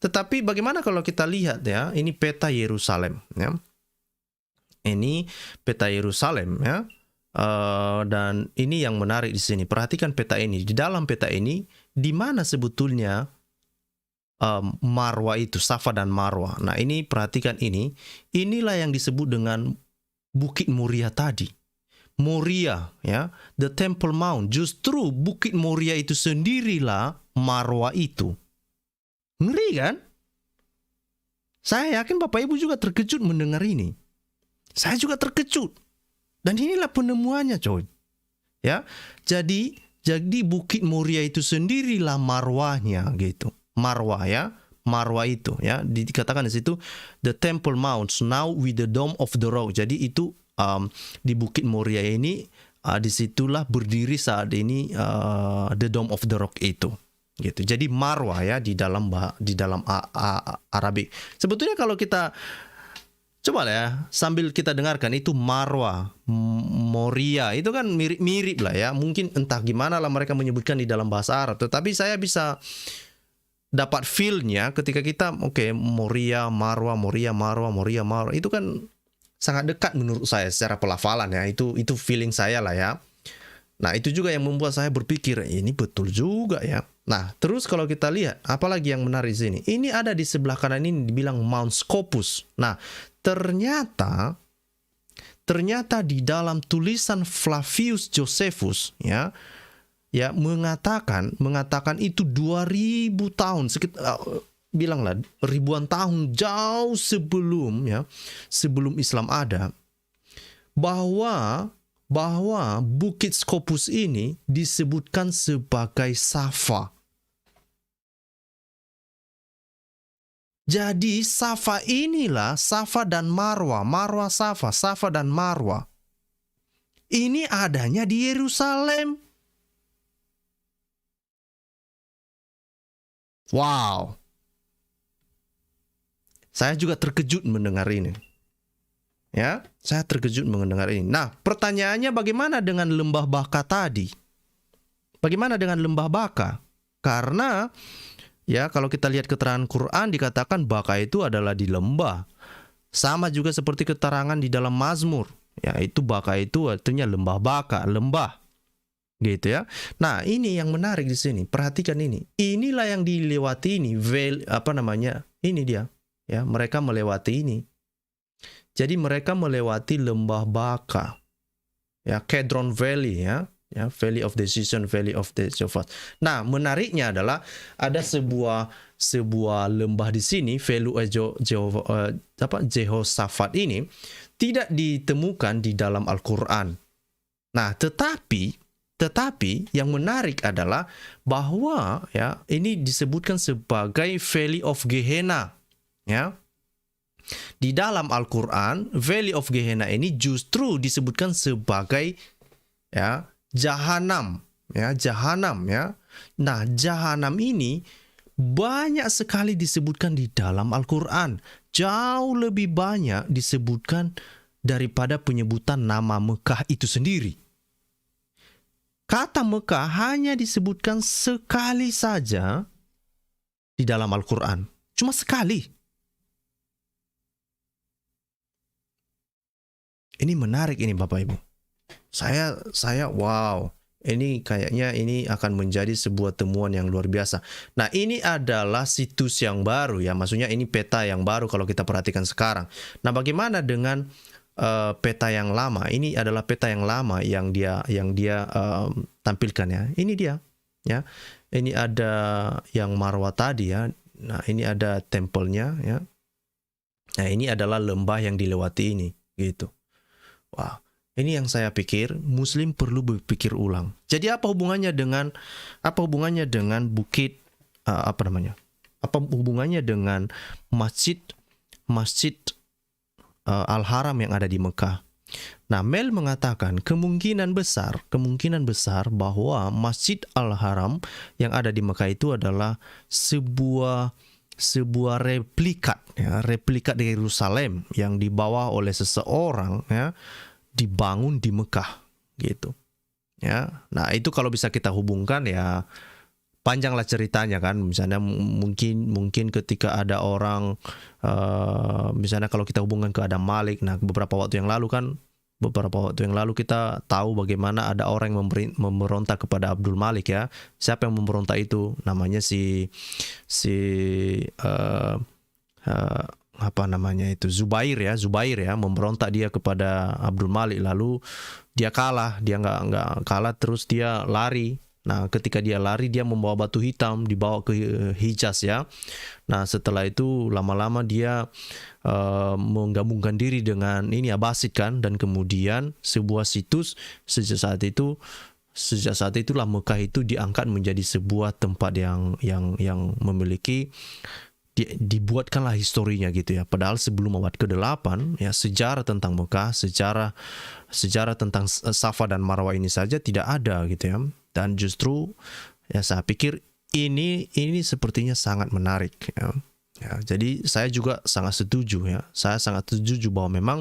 Tetapi bagaimana kalau kita lihat ya, ini peta Yerusalem ya. Ini peta Yerusalem ya. Dan ini yang menarik di sini. Perhatikan peta ini. Di dalam peta ini, di mana sebetulnya Marwah itu, Safa dan Marwah. Nah, ini perhatikan ini. Inilah yang disebut dengan Bukit Moria tadi. Moria, ya, the Temple Mount. Justru Bukit Moria itu sendirilah Marwah itu. Ngeri kan? Saya yakin Bapak Ibu juga terkejut mendengar ini. Saya juga terkejut. Dan inilah penemuannya, coy. Ya. Jadi Bukit Moria itu sendirilah Marwahnya gitu. Marwah ya. Marwah itu ya. Dikatakan di situ the Temple Mounts now with the Dome of the Rock. Jadi itu di Bukit Moria ini disitulah berdiri saat ini the Dome of the Rock itu. Gitu. Jadi Marwah ya di dalam Arabik. Sebetulnya kalau kita coba ya, sambil kita dengarkan itu Marwah, Moria, itu kan mirip-mirip lah ya. Mungkin entah gimana lah mereka menyebutkan di dalam bahasa Arab. Tetapi saya bisa dapat feel-nya ketika kita, Moria, Marwah, Moria, Marwah, Moria, Marwah. Itu kan sangat dekat menurut saya secara pelafalan ya. Itu feeling saya lah ya. Nah, itu juga yang membuat saya berpikir, ini betul juga ya. Nah, terus kalau kita lihat, apalagi yang menarik di sini. Ini ada di sebelah kanan ini dibilang Mount Scopus. Nah, ternyata di dalam tulisan Flavius Josephus ya mengatakan itu 2000 tahun bilanglah ribuan tahun jauh sebelum Islam ada, bahwa Bukit Scopus ini disebutkan sebagai Safa. Jadi Safa inilah Safa dan Marwah, Marwah Safa, Safa dan Marwah. Ini adanya di Yerusalem. Wow. Saya juga terkejut mendengar ini. Ya, saya terkejut mendengar ini. Nah, pertanyaannya bagaimana dengan lembah Baka tadi? Bagaimana dengan lembah Baka? Karena ya kalau kita lihat keterangan Quran dikatakan Baka itu adalah di lembah. Sama juga seperti keterangan di dalam Mazmur. Ya, itu Baka itu artinya lembah Baka, lembah. Gitu ya. Nah, ini yang menarik di sini. Perhatikan ini. Inilah yang dilewati ini. Ini dia. Ya, mereka melewati ini. Jadi mereka melewati lembah Baka. Ya, Kedron Valley ya. Ya, Valley of Decision, Valley of the Jehovah. Nah, menariknya adalah ada sebuah lembah di sini, Valley Jehoshaphat ini tidak ditemukan di dalam Al-Qur'an. Nah, tetapi yang menarik adalah bahwa ya ini disebutkan sebagai Valley of Gehenna. Ya. Di dalam Al-Qur'an, Valley of Gehenna ini justru disebutkan sebagai ya Jahanam, ya Jahanam ya. Nah, Jahanam ini banyak sekali disebutkan di dalam Al-Qur'an. Jauh lebih banyak disebutkan daripada penyebutan nama Mekah itu sendiri. Kata Mekah hanya disebutkan sekali saja di dalam Al-Qur'an. Cuma sekali. Ini menarik ini Bapak Ibu. Saya wow. Ini kayaknya ini akan menjadi sebuah temuan yang luar biasa. Nah, ini adalah situs yang baru ya. Maksudnya ini peta yang baru kalau kita perhatikan sekarang. Nah, bagaimana dengan peta yang lama? Ini adalah peta yang lama yang dia tampilkan ya. Ini dia ya. Ini ada yang Marwah tadi ya. Nah, ini ada tempelnya ya. Nah, ini adalah lembah yang dilewati ini gitu. Wah, ini yang saya pikir Muslim perlu berpikir ulang. Jadi apa hubungannya dengan bukit Apa hubungannya dengan masjid Al-Haram yang ada di Mekah? Nah, Mel mengatakan kemungkinan besar bahwa Masjid Al-Haram yang ada di Mekah itu adalah sebuah replikat dari Yerusalem yang dibawa oleh seseorang ya, dibangun di Mekah gitu ya. Nah, itu kalau bisa kita hubungkan ya panjanglah ceritanya kan. Misalnya mungkin ketika ada orang misalnya kalau kita hubungkan ke Adam Malik. Nah, beberapa waktu yang lalu kita tahu bagaimana ada orang yang memberontak kepada Abdul Malik ya. Siapa yang memberontak itu? Namanya Zubair ya, memberontak dia kepada Abdul Malik, lalu dia kalah, nggak kalah, terus dia lari. Nah, ketika dia lari, dia membawa batu hitam, dibawa ke Hijaz ya. Nah, setelah itu lama-lama dia menggabungkan diri dengan ini Abbasid kan, dan kemudian sebuah situs sejak saat itulah Mekah itu diangkat menjadi sebuah tempat yang memiliki dibuatkanlah historinya gitu ya. Padahal sebelum abad ke-8 ya, sejarah tentang Mekah, sejarah tentang Safa dan Marwah ini saja tidak ada gitu ya. Dan justru ya saya pikir ini sepertinya sangat menarik ya. Ya, jadi saya juga sangat setuju ya. Saya sangat setuju bahwa memang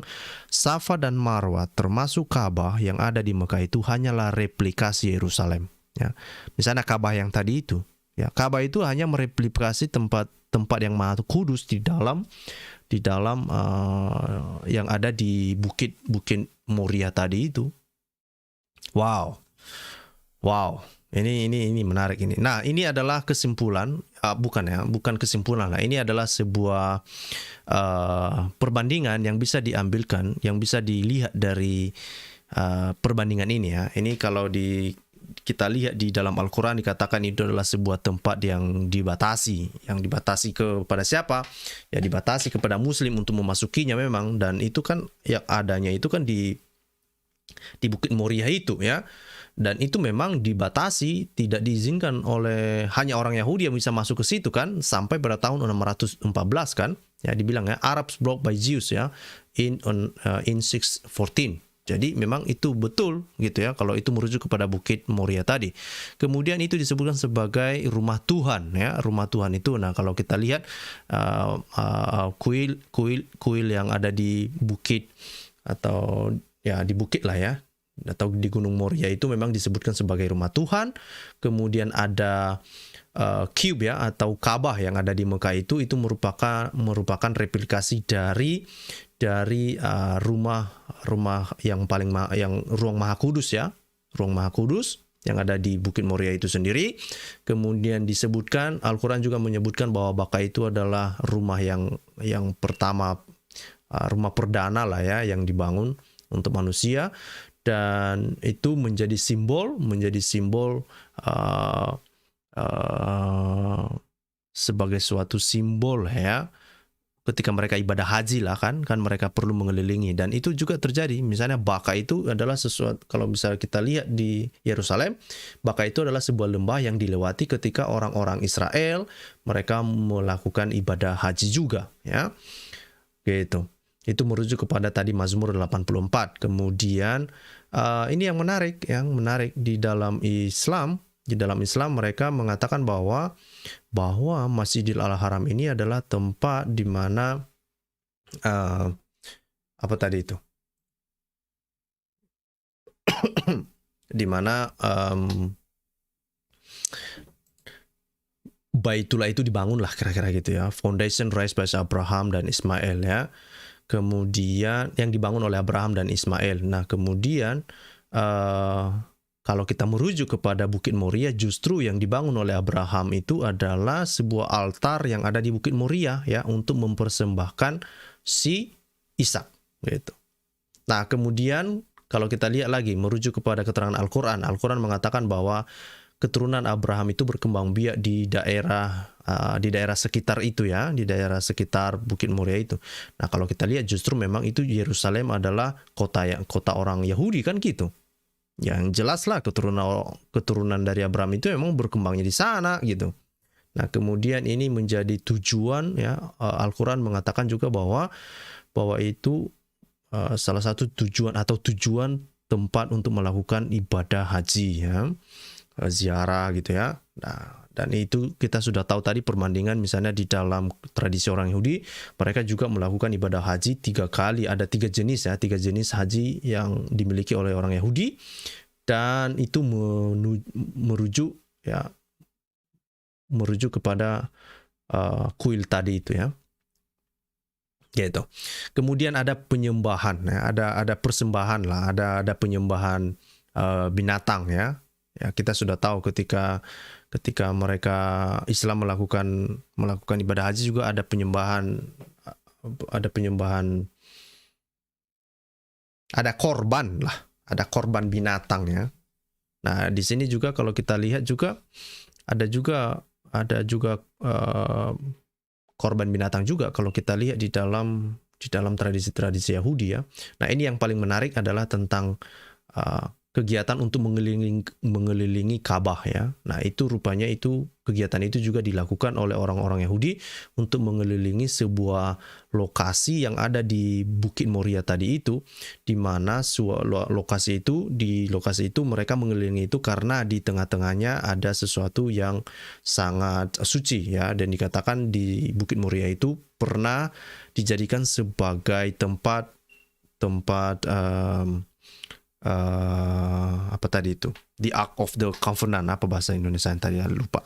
Safa dan Marwah termasuk Ka'bah yang ada di Mekah itu hanyalah replikasi Yerusalem ya. Misalnya Ka'bah yang tadi itu ya, Ka'bah itu hanya mereplikasi tempat yang Maha Kudus di dalam yang ada di bukit Moria tadi itu. Wow. Ini menarik ini. Nah, ini adalah kesimpulan, bukan kesimpulan lah. Ini adalah sebuah perbandingan yang bisa diambilkan, yang bisa dilihat dari perbandingan ini ya. Ini kalau kita lihat di dalam Al-Quran dikatakan itu adalah sebuah tempat yang dibatasi kepada siapa? Ya, dibatasi kepada Muslim untuk memasukinya memang, dan itu kan yang adanya itu kan di Bukit Moria itu ya. Dan itu memang dibatasi, tidak diizinkan oleh hanya orang Yahudi yang bisa masuk ke situ kan, sampai pada tahun 614 kan. Ya, dibilang ya Arabs blocked by Jews ya in 614. Jadi memang itu betul gitu ya, kalau itu merujuk kepada Bukit Moria tadi. Kemudian itu disebutkan sebagai rumah Tuhan ya, rumah Tuhan itu. Nah kalau kita lihat kuil yang ada di bukit atau ya di bukit lah ya, atau di Gunung Moria itu memang disebutkan sebagai rumah Tuhan. Kemudian ada cube ya atau Ka'bah yang ada di Mekah itu merupakan replikasi dari rumah yang ruang Maha Kudus ya, ruang Maha Kudus yang ada di Bukit Moria itu sendiri. Kemudian disebutkan, Al-Quran juga menyebutkan bahwa Baka itu adalah rumah yang pertama, rumah perdana lah ya, yang dibangun untuk manusia, dan itu menjadi simbol sebagai suatu simbol ya, ketika mereka ibadah haji lah kan mereka perlu mengelilingi, dan itu juga terjadi. Misalnya Baka itu adalah sesuatu, kalau bisa kita lihat di Yerusalem, Baka itu adalah sebuah lembah yang dilewati ketika orang-orang Israel mereka melakukan ibadah haji juga ya. Gitu. Itu merujuk kepada tadi Mazmur 84. Kemudian ini yang menarik di dalam Islam. Di dalam Islam mereka mengatakan bahwa Masjidil Al-Haram ini adalah tempat di mana apa tadi itu? Di mana Baitullah itu dibangun lah kira-kira gitu ya. Foundation raised by Abraham dan Ismail ya. Kemudian yang dibangun oleh Abraham dan Ismail. Nah kemudian kalau kita merujuk kepada Bukit Moria, justru yang dibangun oleh Abraham itu adalah sebuah altar yang ada di Bukit Moria ya, untuk mempersembahkan si Ishak gitu. Nah kemudian kalau kita lihat lagi merujuk kepada keterangan Al-Quran mengatakan bahwa keturunan Abraham itu berkembang biak di daerah sekitar itu ya, di daerah sekitar Bukit Moria itu. Nah kalau kita lihat justru memang itu Yerusalem adalah kota orang Yahudi kan gitu. Yang jelas lah keturunan dari Abraham itu memang berkembangnya di sana gitu. Nah kemudian ini menjadi tujuan ya, Al-Quran mengatakan juga bahwa itu salah satu tujuan tempat untuk melakukan ibadah haji ya, ziarah gitu ya. Nah dan itu kita sudah tahu tadi perbandingan, misalnya di dalam tradisi orang Yahudi mereka juga melakukan ibadah haji 3 kali. Ada 3 jenis ya, 3 jenis haji yang dimiliki oleh orang Yahudi, dan itu merujuk kepada kuil tadi itu ya. Gitu. Kemudian ada penyembahan ya, ada persembahan lah, ada penyembahan binatang ya. Ya kita sudah tahu ketika mereka Islam melakukan ibadah haji juga ada penyembahan, ada korban binatang ya. Nah di sini juga kalau kita lihat juga ada juga korban binatang juga kalau kita lihat di dalam tradisi Yahudi ya. Nah ini yang paling menarik adalah tentang kegiatan untuk mengelilingi Ka'bah ya. Nah itu rupanya kegiatan itu juga dilakukan oleh orang-orang Yahudi untuk mengelilingi sebuah lokasi yang ada di Bukit Moria tadi itu, di mana lokasi itu mereka mengelilingi itu karena di tengah-tengahnya ada sesuatu yang sangat suci ya, dan dikatakan di Bukit Moria itu pernah dijadikan sebagai tempat apa tadi itu, the Ark of the Covenant, apa bahasa Indonesia tadi lupa,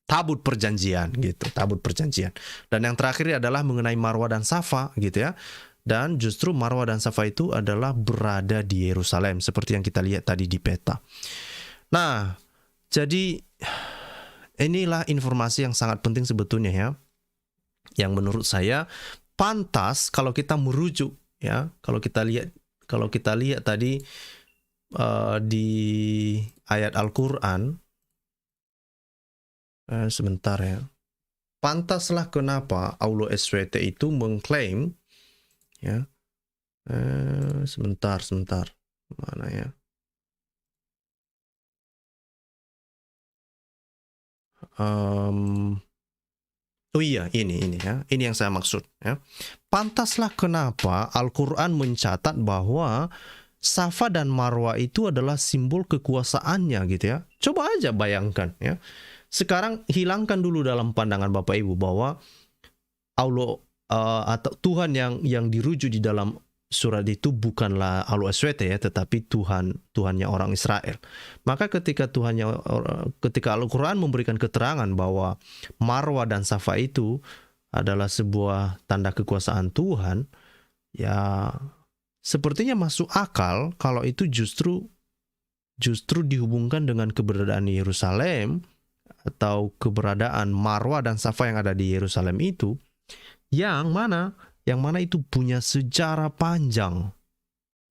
tabut perjanjian gitu, tabut perjanjian. Dan yang terakhir adalah mengenai Marwah dan Safa gitu ya. Dan justru Marwah dan Safa itu adalah berada di Yerusalem seperti yang kita lihat tadi di peta. Nah, jadi inilah informasi yang sangat penting sebetulnya ya, yang menurut saya pantas kalau kita merujuk ya, kalau kita lihat tadi di ayat Al-Quran, sebentar ya, pantaslah kenapa Allah SWT itu mengklaim ya, sebentar mana ya, oh iya ini ya, ini yang saya maksud ya. Pantaslah kenapa Al-Quran mencatat bahwa Safa dan Marwa itu adalah simbol kekuasaannya gitu ya. Coba aja bayangkan ya. Sekarang hilangkan dulu dalam pandangan Bapak Ibu bahwa Allah atau Tuhan yang dirujuk di dalam surat itu bukanlah Allah SWT ya, tetapi Tuhannya orang Israel. Maka ketika Al-Quran memberikan keterangan bahwa Marwa dan Safa itu adalah sebuah tanda kekuasaan Tuhan, ya sepertinya masuk akal kalau itu justru dihubungkan dengan keberadaan Yerusalem atau keberadaan Marwa dan Safa yang ada di Yerusalem itu, yang mana itu punya sejarah panjang.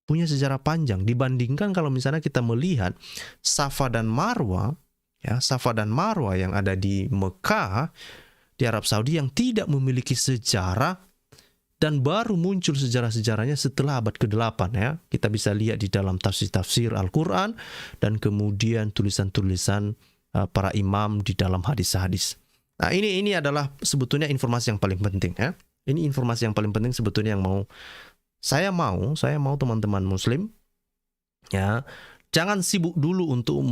Punya sejarah panjang dibandingkan kalau misalnya kita melihat Safa dan Marwa, ya, Safa dan Marwa yang ada di Mekah, di Arab Saudi, yang tidak memiliki sejarah dan baru muncul sejarah-sejarahnya setelah abad ke-8 ya. Kita bisa lihat di dalam tafsir-tafsir Al-Qur'an dan kemudian tulisan-tulisan para imam di dalam hadis-hadis. Nah, ini adalah sebetulnya informasi yang paling penting ya. Ini informasi yang paling penting sebetulnya yang saya mau teman-teman muslim ya, jangan sibuk dulu untuk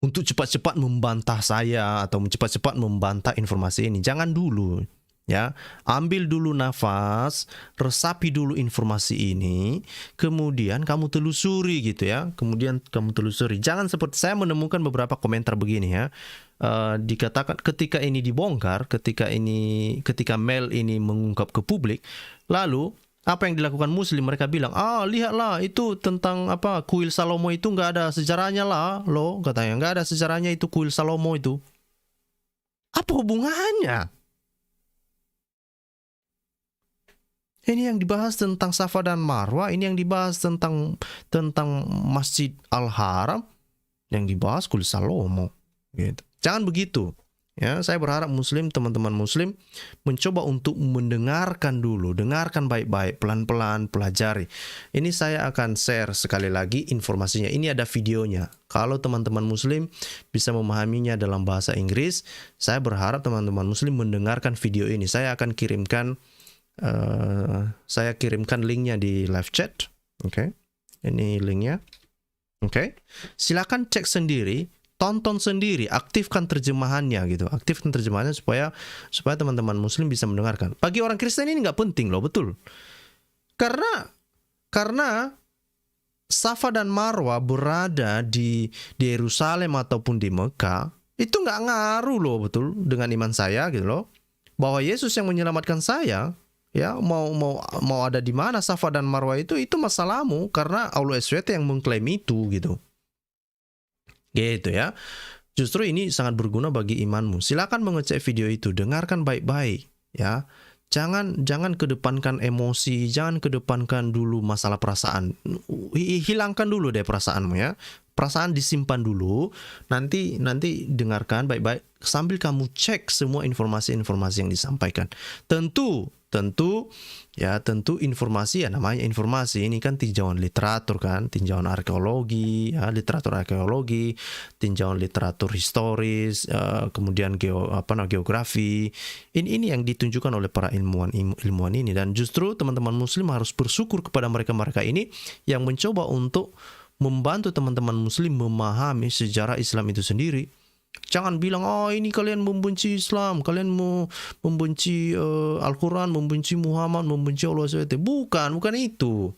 cepat-cepat membantah saya atau cepat-cepat membantah informasi ini. Jangan dulu ya. Ambil dulu nafas, resapi dulu informasi ini, kemudian kamu telusuri gitu ya. Kemudian kamu telusuri. Jangan seperti saya menemukan beberapa komentar begini ya. Dikatakan ketika ini dibongkar, ketika Mel ini mengungkap ke publik, lalu apa yang dilakukan muslim, mereka bilang, lihatlah itu tentang kuil Salomo itu nggak ada sejarahnya lah loh, katanya nggak ada sejarahnya itu kuil Salomo itu. Apa hubungannya? Ini yang dibahas tentang Safa dan Marwa, ini yang dibahas tentang Masjid Al-Haram, yang dibahas kuil Salomo gitu. Jangan begitu ya. Saya berharap muslim, teman-teman muslim, mencoba untuk mendengarkan dulu, dengarkan baik-baik, pelan-pelan, pelajari. Ini saya akan share sekali lagi informasinya. Ini ada videonya. Kalau teman-teman muslim bisa memahaminya dalam bahasa Inggris, saya berharap teman-teman muslim mendengarkan video ini. Saya akan kirimkan linknya di live chat. Oke. Ini linknya. Oke. Silakan cek sendiri, tonton sendiri, aktifkan terjemahannya gitu. Aktifkan terjemahannya supaya teman-teman muslim bisa mendengarkan. Bagi orang Kristen ini nggak penting loh, betul. Karena Safa dan Marwa berada di Yerusalem ataupun di Mekah, itu nggak ngaruh loh, betul, dengan iman saya gitu loh. Bahwa Yesus yang menyelamatkan saya, ya, mau ada di mana Safa dan Marwa itu masalahmu, karena Allah SWT yang mengklaim itu gitu. Gitu ya. Justru ini sangat berguna bagi imanmu. Silakan mengecek video itu, dengarkan baik-baik ya. Jangan kedepankan emosi, jangan kedepankan dulu masalah perasaan. Hilangkan dulu deh perasaanmu ya. Perasaan disimpan dulu, nanti dengarkan baik-baik sambil kamu cek semua informasi-informasi yang disampaikan. Tentu informasi, ya namanya informasi, ini kan tinjauan literatur kan, tinjauan arkeologi, ya, literatur arkeologi, tinjauan literatur historis, kemudian geografi. Ini yang ditunjukkan oleh para ilmuwan ini, dan justru teman-teman muslim harus bersyukur kepada mereka ini yang mencoba untuk membantu teman-teman muslim memahami sejarah Islam itu sendiri. Jangan bilang, ini kalian membenci Islam, kalian membenci Al-Quran, membenci Muhammad, membenci Allah SWT. Bukan itu.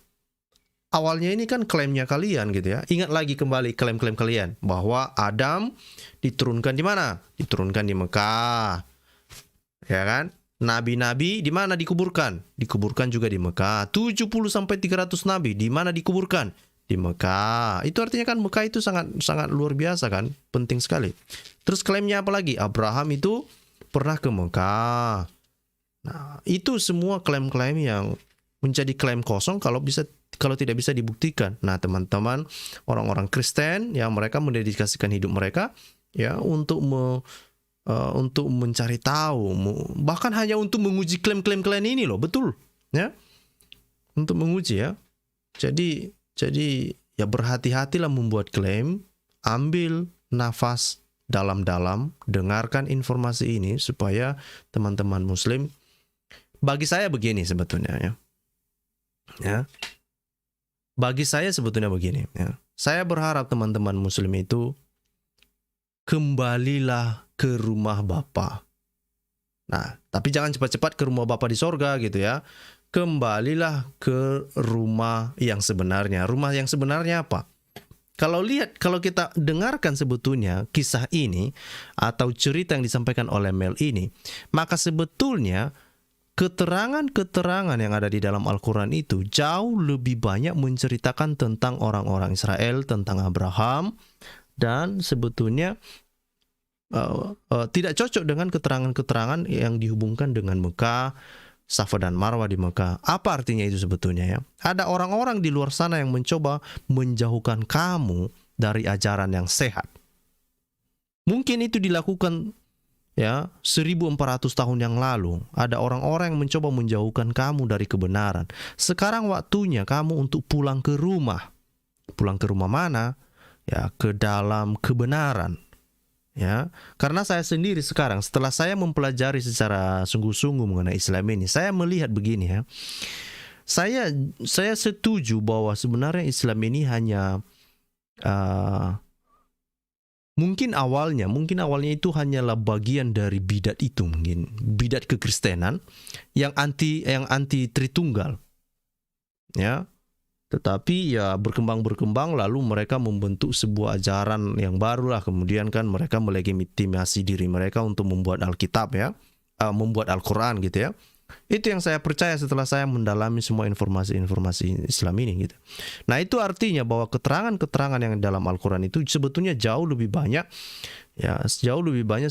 Awalnya ini kan klaimnya kalian gitu ya. Ingat lagi kembali klaim-klaim kalian bahwa Adam diturunkan di mana? Diturunkan di Mekah. Ya kan? Nabi-nabi di mana dikuburkan? Dikuburkan juga di Mekah. 70 sampai 300 nabi di mana dikuburkan? Di Mekah. Itu artinya kan Mekah itu sangat luar biasa kan, penting sekali. Terus klaimnya apa lagi? Abraham itu pernah ke Mekah. Nah, itu semua klaim-klaim yang menjadi klaim kosong kalau tidak bisa dibuktikan. Nah, teman-teman orang-orang Kristen yang mereka mendedikasikan hidup mereka ya untuk mencari tahu, bahkan hanya untuk menguji klaim-klaim kalian ini loh, betul ya. Untuk menguji ya. Jadi ya berhati-hatilah membuat klaim, ambil nafas dalam-dalam, dengarkan informasi ini supaya teman-teman muslim, bagi saya begini sebetulnya ya. bagi saya sebetulnya begini, ya. Saya berharap teman-teman muslim itu kembalilah ke rumah Bapa. Nah, tapi jangan cepat-cepat ke rumah Bapa di sorga gitu ya. Kembalilah ke rumah yang sebenarnya. Rumah yang sebenarnya apa? Kalau kita dengarkan sebetulnya kisah ini atau cerita yang disampaikan oleh Mel ini, maka sebetulnya keterangan-keterangan yang ada di dalam Al-Quran itu jauh lebih banyak menceritakan tentang orang-orang Israel, tentang Abraham, dan sebetulnya tidak cocok dengan keterangan-keterangan yang dihubungkan dengan Mekah, Safa dan Marwah di Mekah. Apa artinya itu sebetulnya ya? Ada orang-orang di luar sana yang mencoba menjauhkan kamu dari ajaran yang sehat. Mungkin itu dilakukan ya 1400 tahun yang lalu. Ada orang-orang yang mencoba menjauhkan kamu dari kebenaran. Sekarang waktunya kamu untuk pulang ke rumah. Pulang ke rumah mana? Ya, ke dalam kebenaran. Ya, karena saya sendiri sekarang setelah saya mempelajari secara sungguh-sungguh mengenai Islam ini, saya melihat begini ya. Saya setuju bahwa sebenarnya Islam ini hanya mungkin awalnya itu hanyalah bagian dari bidat itu, mungkin bidat kekristenan yang anti Tritunggal. Ya. Tetapi ya berkembang lalu mereka membentuk sebuah ajaran yang baru lah. Kemudian kan mereka melegitimasi diri mereka untuk membuat Alkitab ya, membuat Al-Quran gitu ya. Itu yang saya percaya setelah saya mendalami semua informasi Islam ini gitu. Nah itu artinya bahwa keterangan-keterangan yang dalam Al-Quran itu sebetulnya jauh lebih banyak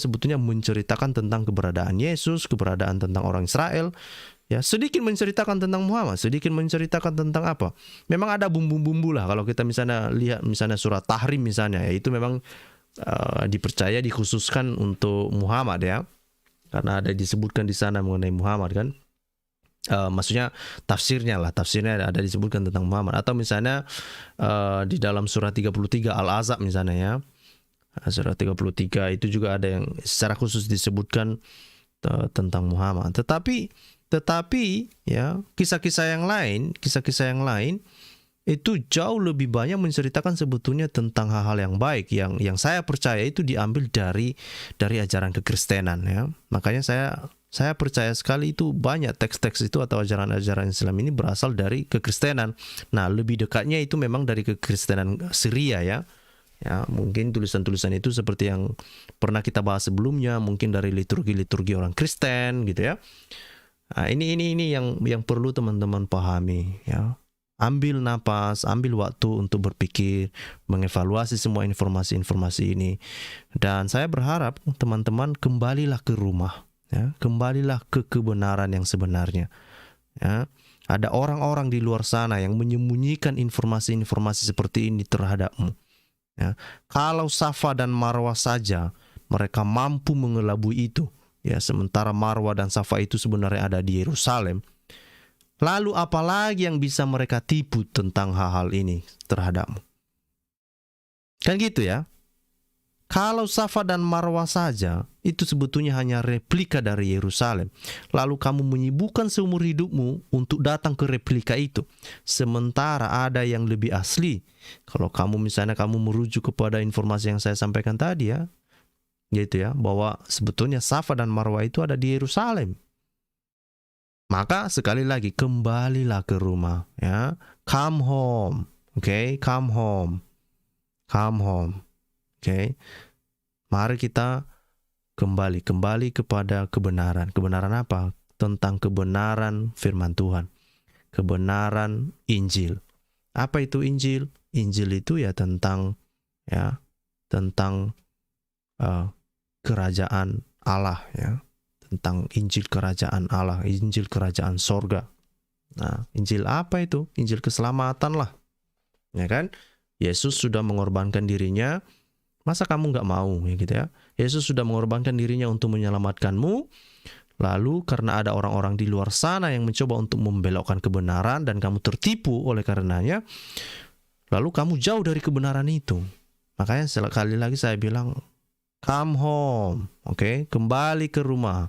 sebetulnya menceritakan tentang keberadaan Yesus, keberadaan tentang orang Israel. Ya, sedikit menceritakan tentang Muhammad, sedikit menceritakan tentang apa. Memang ada bumbu-bumbu lah. Kalau kita misalnya lihat misalnya surat Tahrim misalnya, ya itu memang dipercaya dikhususkan untuk Muhammad ya. Karena ada disebutkan di sana mengenai Muhammad kan. Maksudnya tafsirnya ada disebutkan tentang Muhammad. Atau misalnya di dalam surat 33 Al-Ahzab misalnya ya. Surat 33 itu juga ada yang secara khusus disebutkan tentang Muhammad. Tetapi ya kisah-kisah yang lain itu jauh lebih banyak menceritakan sebetulnya tentang hal-hal yang baik yang saya percaya itu diambil dari ajaran kekristenan ya. Makanya saya percaya sekali itu banyak teks-teks itu atau ajaran-ajaran Islam ini berasal dari kekristenan. Nah, lebih dekatnya itu memang dari kekristenan Syria ya. Ya, mungkin tulisan-tulisan itu seperti yang pernah kita bahas sebelumnya, mungkin dari liturgi-liturgi orang Kristen gitu ya. Nah, ini yang perlu teman-teman pahami ya. Ambil napas, ambil waktu untuk berpikir, mengevaluasi semua informasi-informasi ini. Dan saya berharap teman-teman kembalilah ke rumah ya, kembalilah ke kebenaran yang sebenarnya. Ya. Ada orang-orang di luar sana yang menyembunyikan informasi-informasi seperti ini terhadapmu. Ya. Kalau Safa dan Marwah saja mereka mampu mengelabui itu. Ya, sementara Marwah dan Safa itu sebenarnya ada di Yerusalem. Lalu apalagi yang bisa mereka tipu tentang hal-hal ini terhadapmu? Kan gitu ya. Kalau Safa dan Marwah saja itu sebetulnya hanya replika dari Yerusalem. Lalu kamu menyibukkan seumur hidupmu untuk datang ke replika itu. Sementara ada yang lebih asli. Kalau kamu misalnya merujuk kepada informasi yang saya sampaikan tadi ya. Gitu ya, bahwa sebetulnya Safa dan Marwah itu ada di Yerusalem. Maka sekali lagi kembalilah ke rumah ya. Come home. Okay? Come home. Okay? Mari kita kembali kepada kebenaran. Kebenaran apa? Tentang kebenaran firman Tuhan. Kebenaran Injil. Apa itu Injil? Injil itu ya tentang kerajaan Allah ya, tentang Injil kerajaan Allah, Injil kerajaan sorga. Nah, Injil apa itu? Injil keselamatan lah, ya kan? Yesus sudah mengorbankan dirinya, masa kamu nggak mau ya gitu ya? Yesus sudah mengorbankan dirinya untuk menyelamatkanmu. Lalu karena ada orang-orang di luar sana yang mencoba untuk membelokkan kebenaran dan kamu tertipu oleh karenanya, lalu kamu jauh dari kebenaran itu. Makanya sekali lagi saya bilang, come home, okay? Kembali ke rumah,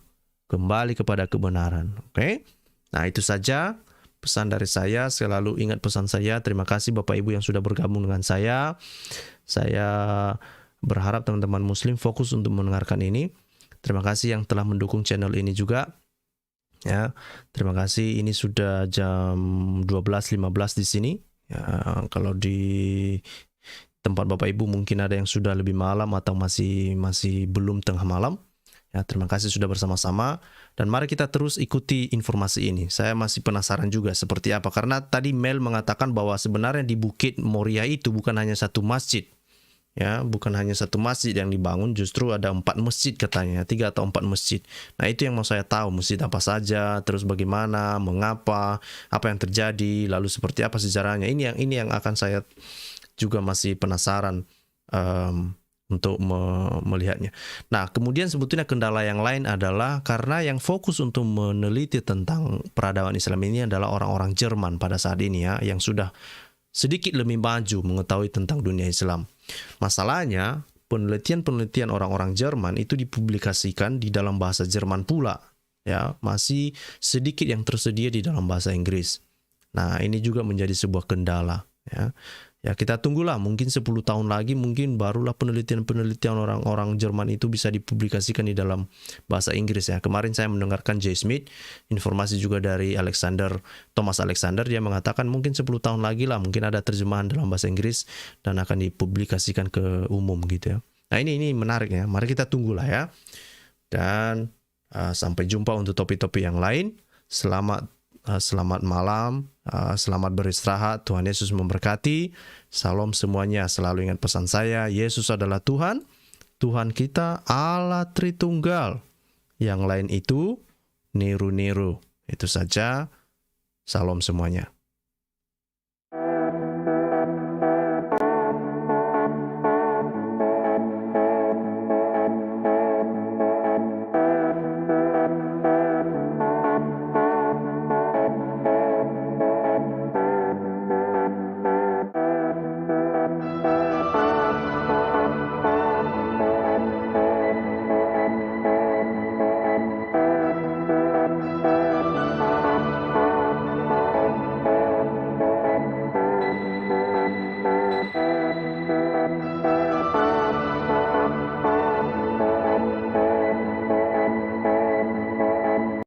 kembali kepada kebenaran, okay? Nah itu saja pesan dari saya, selalu ingat pesan saya. Terima kasih Bapak Ibu yang sudah bergabung dengan saya. Saya berharap teman-teman muslim fokus untuk mendengarkan ini. Terima kasih yang telah mendukung channel ini juga. Ya, terima kasih. Ini sudah jam 12.15 di sini. Ya, kalau di tempat Bapak Ibu mungkin ada yang sudah lebih malam atau masih belum tengah malam. Ya, terima kasih sudah bersama-sama dan mari kita terus ikuti informasi ini. Saya masih penasaran juga seperti apa karena tadi Mel mengatakan bahwa sebenarnya di Bukit Moria itu bukan hanya satu masjid. Ya, bukan hanya satu masjid yang dibangun, justru ada 4 masjid katanya, 3 atau 4 masjid. Nah, itu yang mau saya tahu, masjid apa saja, terus bagaimana, mengapa, apa yang terjadi, lalu seperti apa sejarahnya. Ini yang akan saya juga masih penasaran untuk melihatnya. Nah, kemudian sebetulnya kendala yang lain adalah karena yang fokus untuk meneliti tentang peradaban Islam ini adalah orang-orang Jerman pada saat ini ya, yang sudah sedikit lebih maju mengetahui tentang dunia Islam. Masalahnya, penelitian-penelitian orang-orang Jerman itu dipublikasikan di dalam bahasa Jerman pula. Ya, masih sedikit yang tersedia di dalam bahasa Inggris. Nah, ini juga menjadi sebuah kendala. Ya, kita tunggulah, mungkin 10 tahun lagi mungkin barulah penelitian-penelitian orang-orang Jerman itu bisa dipublikasikan di dalam bahasa Inggris ya. Kemarin saya mendengarkan J. Smith, informasi juga dari Thomas Alexander, dia mengatakan mungkin 10 tahun lagi lah mungkin ada terjemahan dalam bahasa Inggris dan akan dipublikasikan ke umum gitu ya. Nah, ini menarik ya. Mari kita tunggulah ya. Dan sampai jumpa untuk topik-topik yang lain. Selamat malam, selamat beristirahat, Tuhan Yesus memberkati. Salam semuanya, selalu ingat pesan saya, Yesus adalah Tuhan, Tuhan kita Allah Tritunggal. Yang lain itu niru-niru. Itu saja, salam semuanya.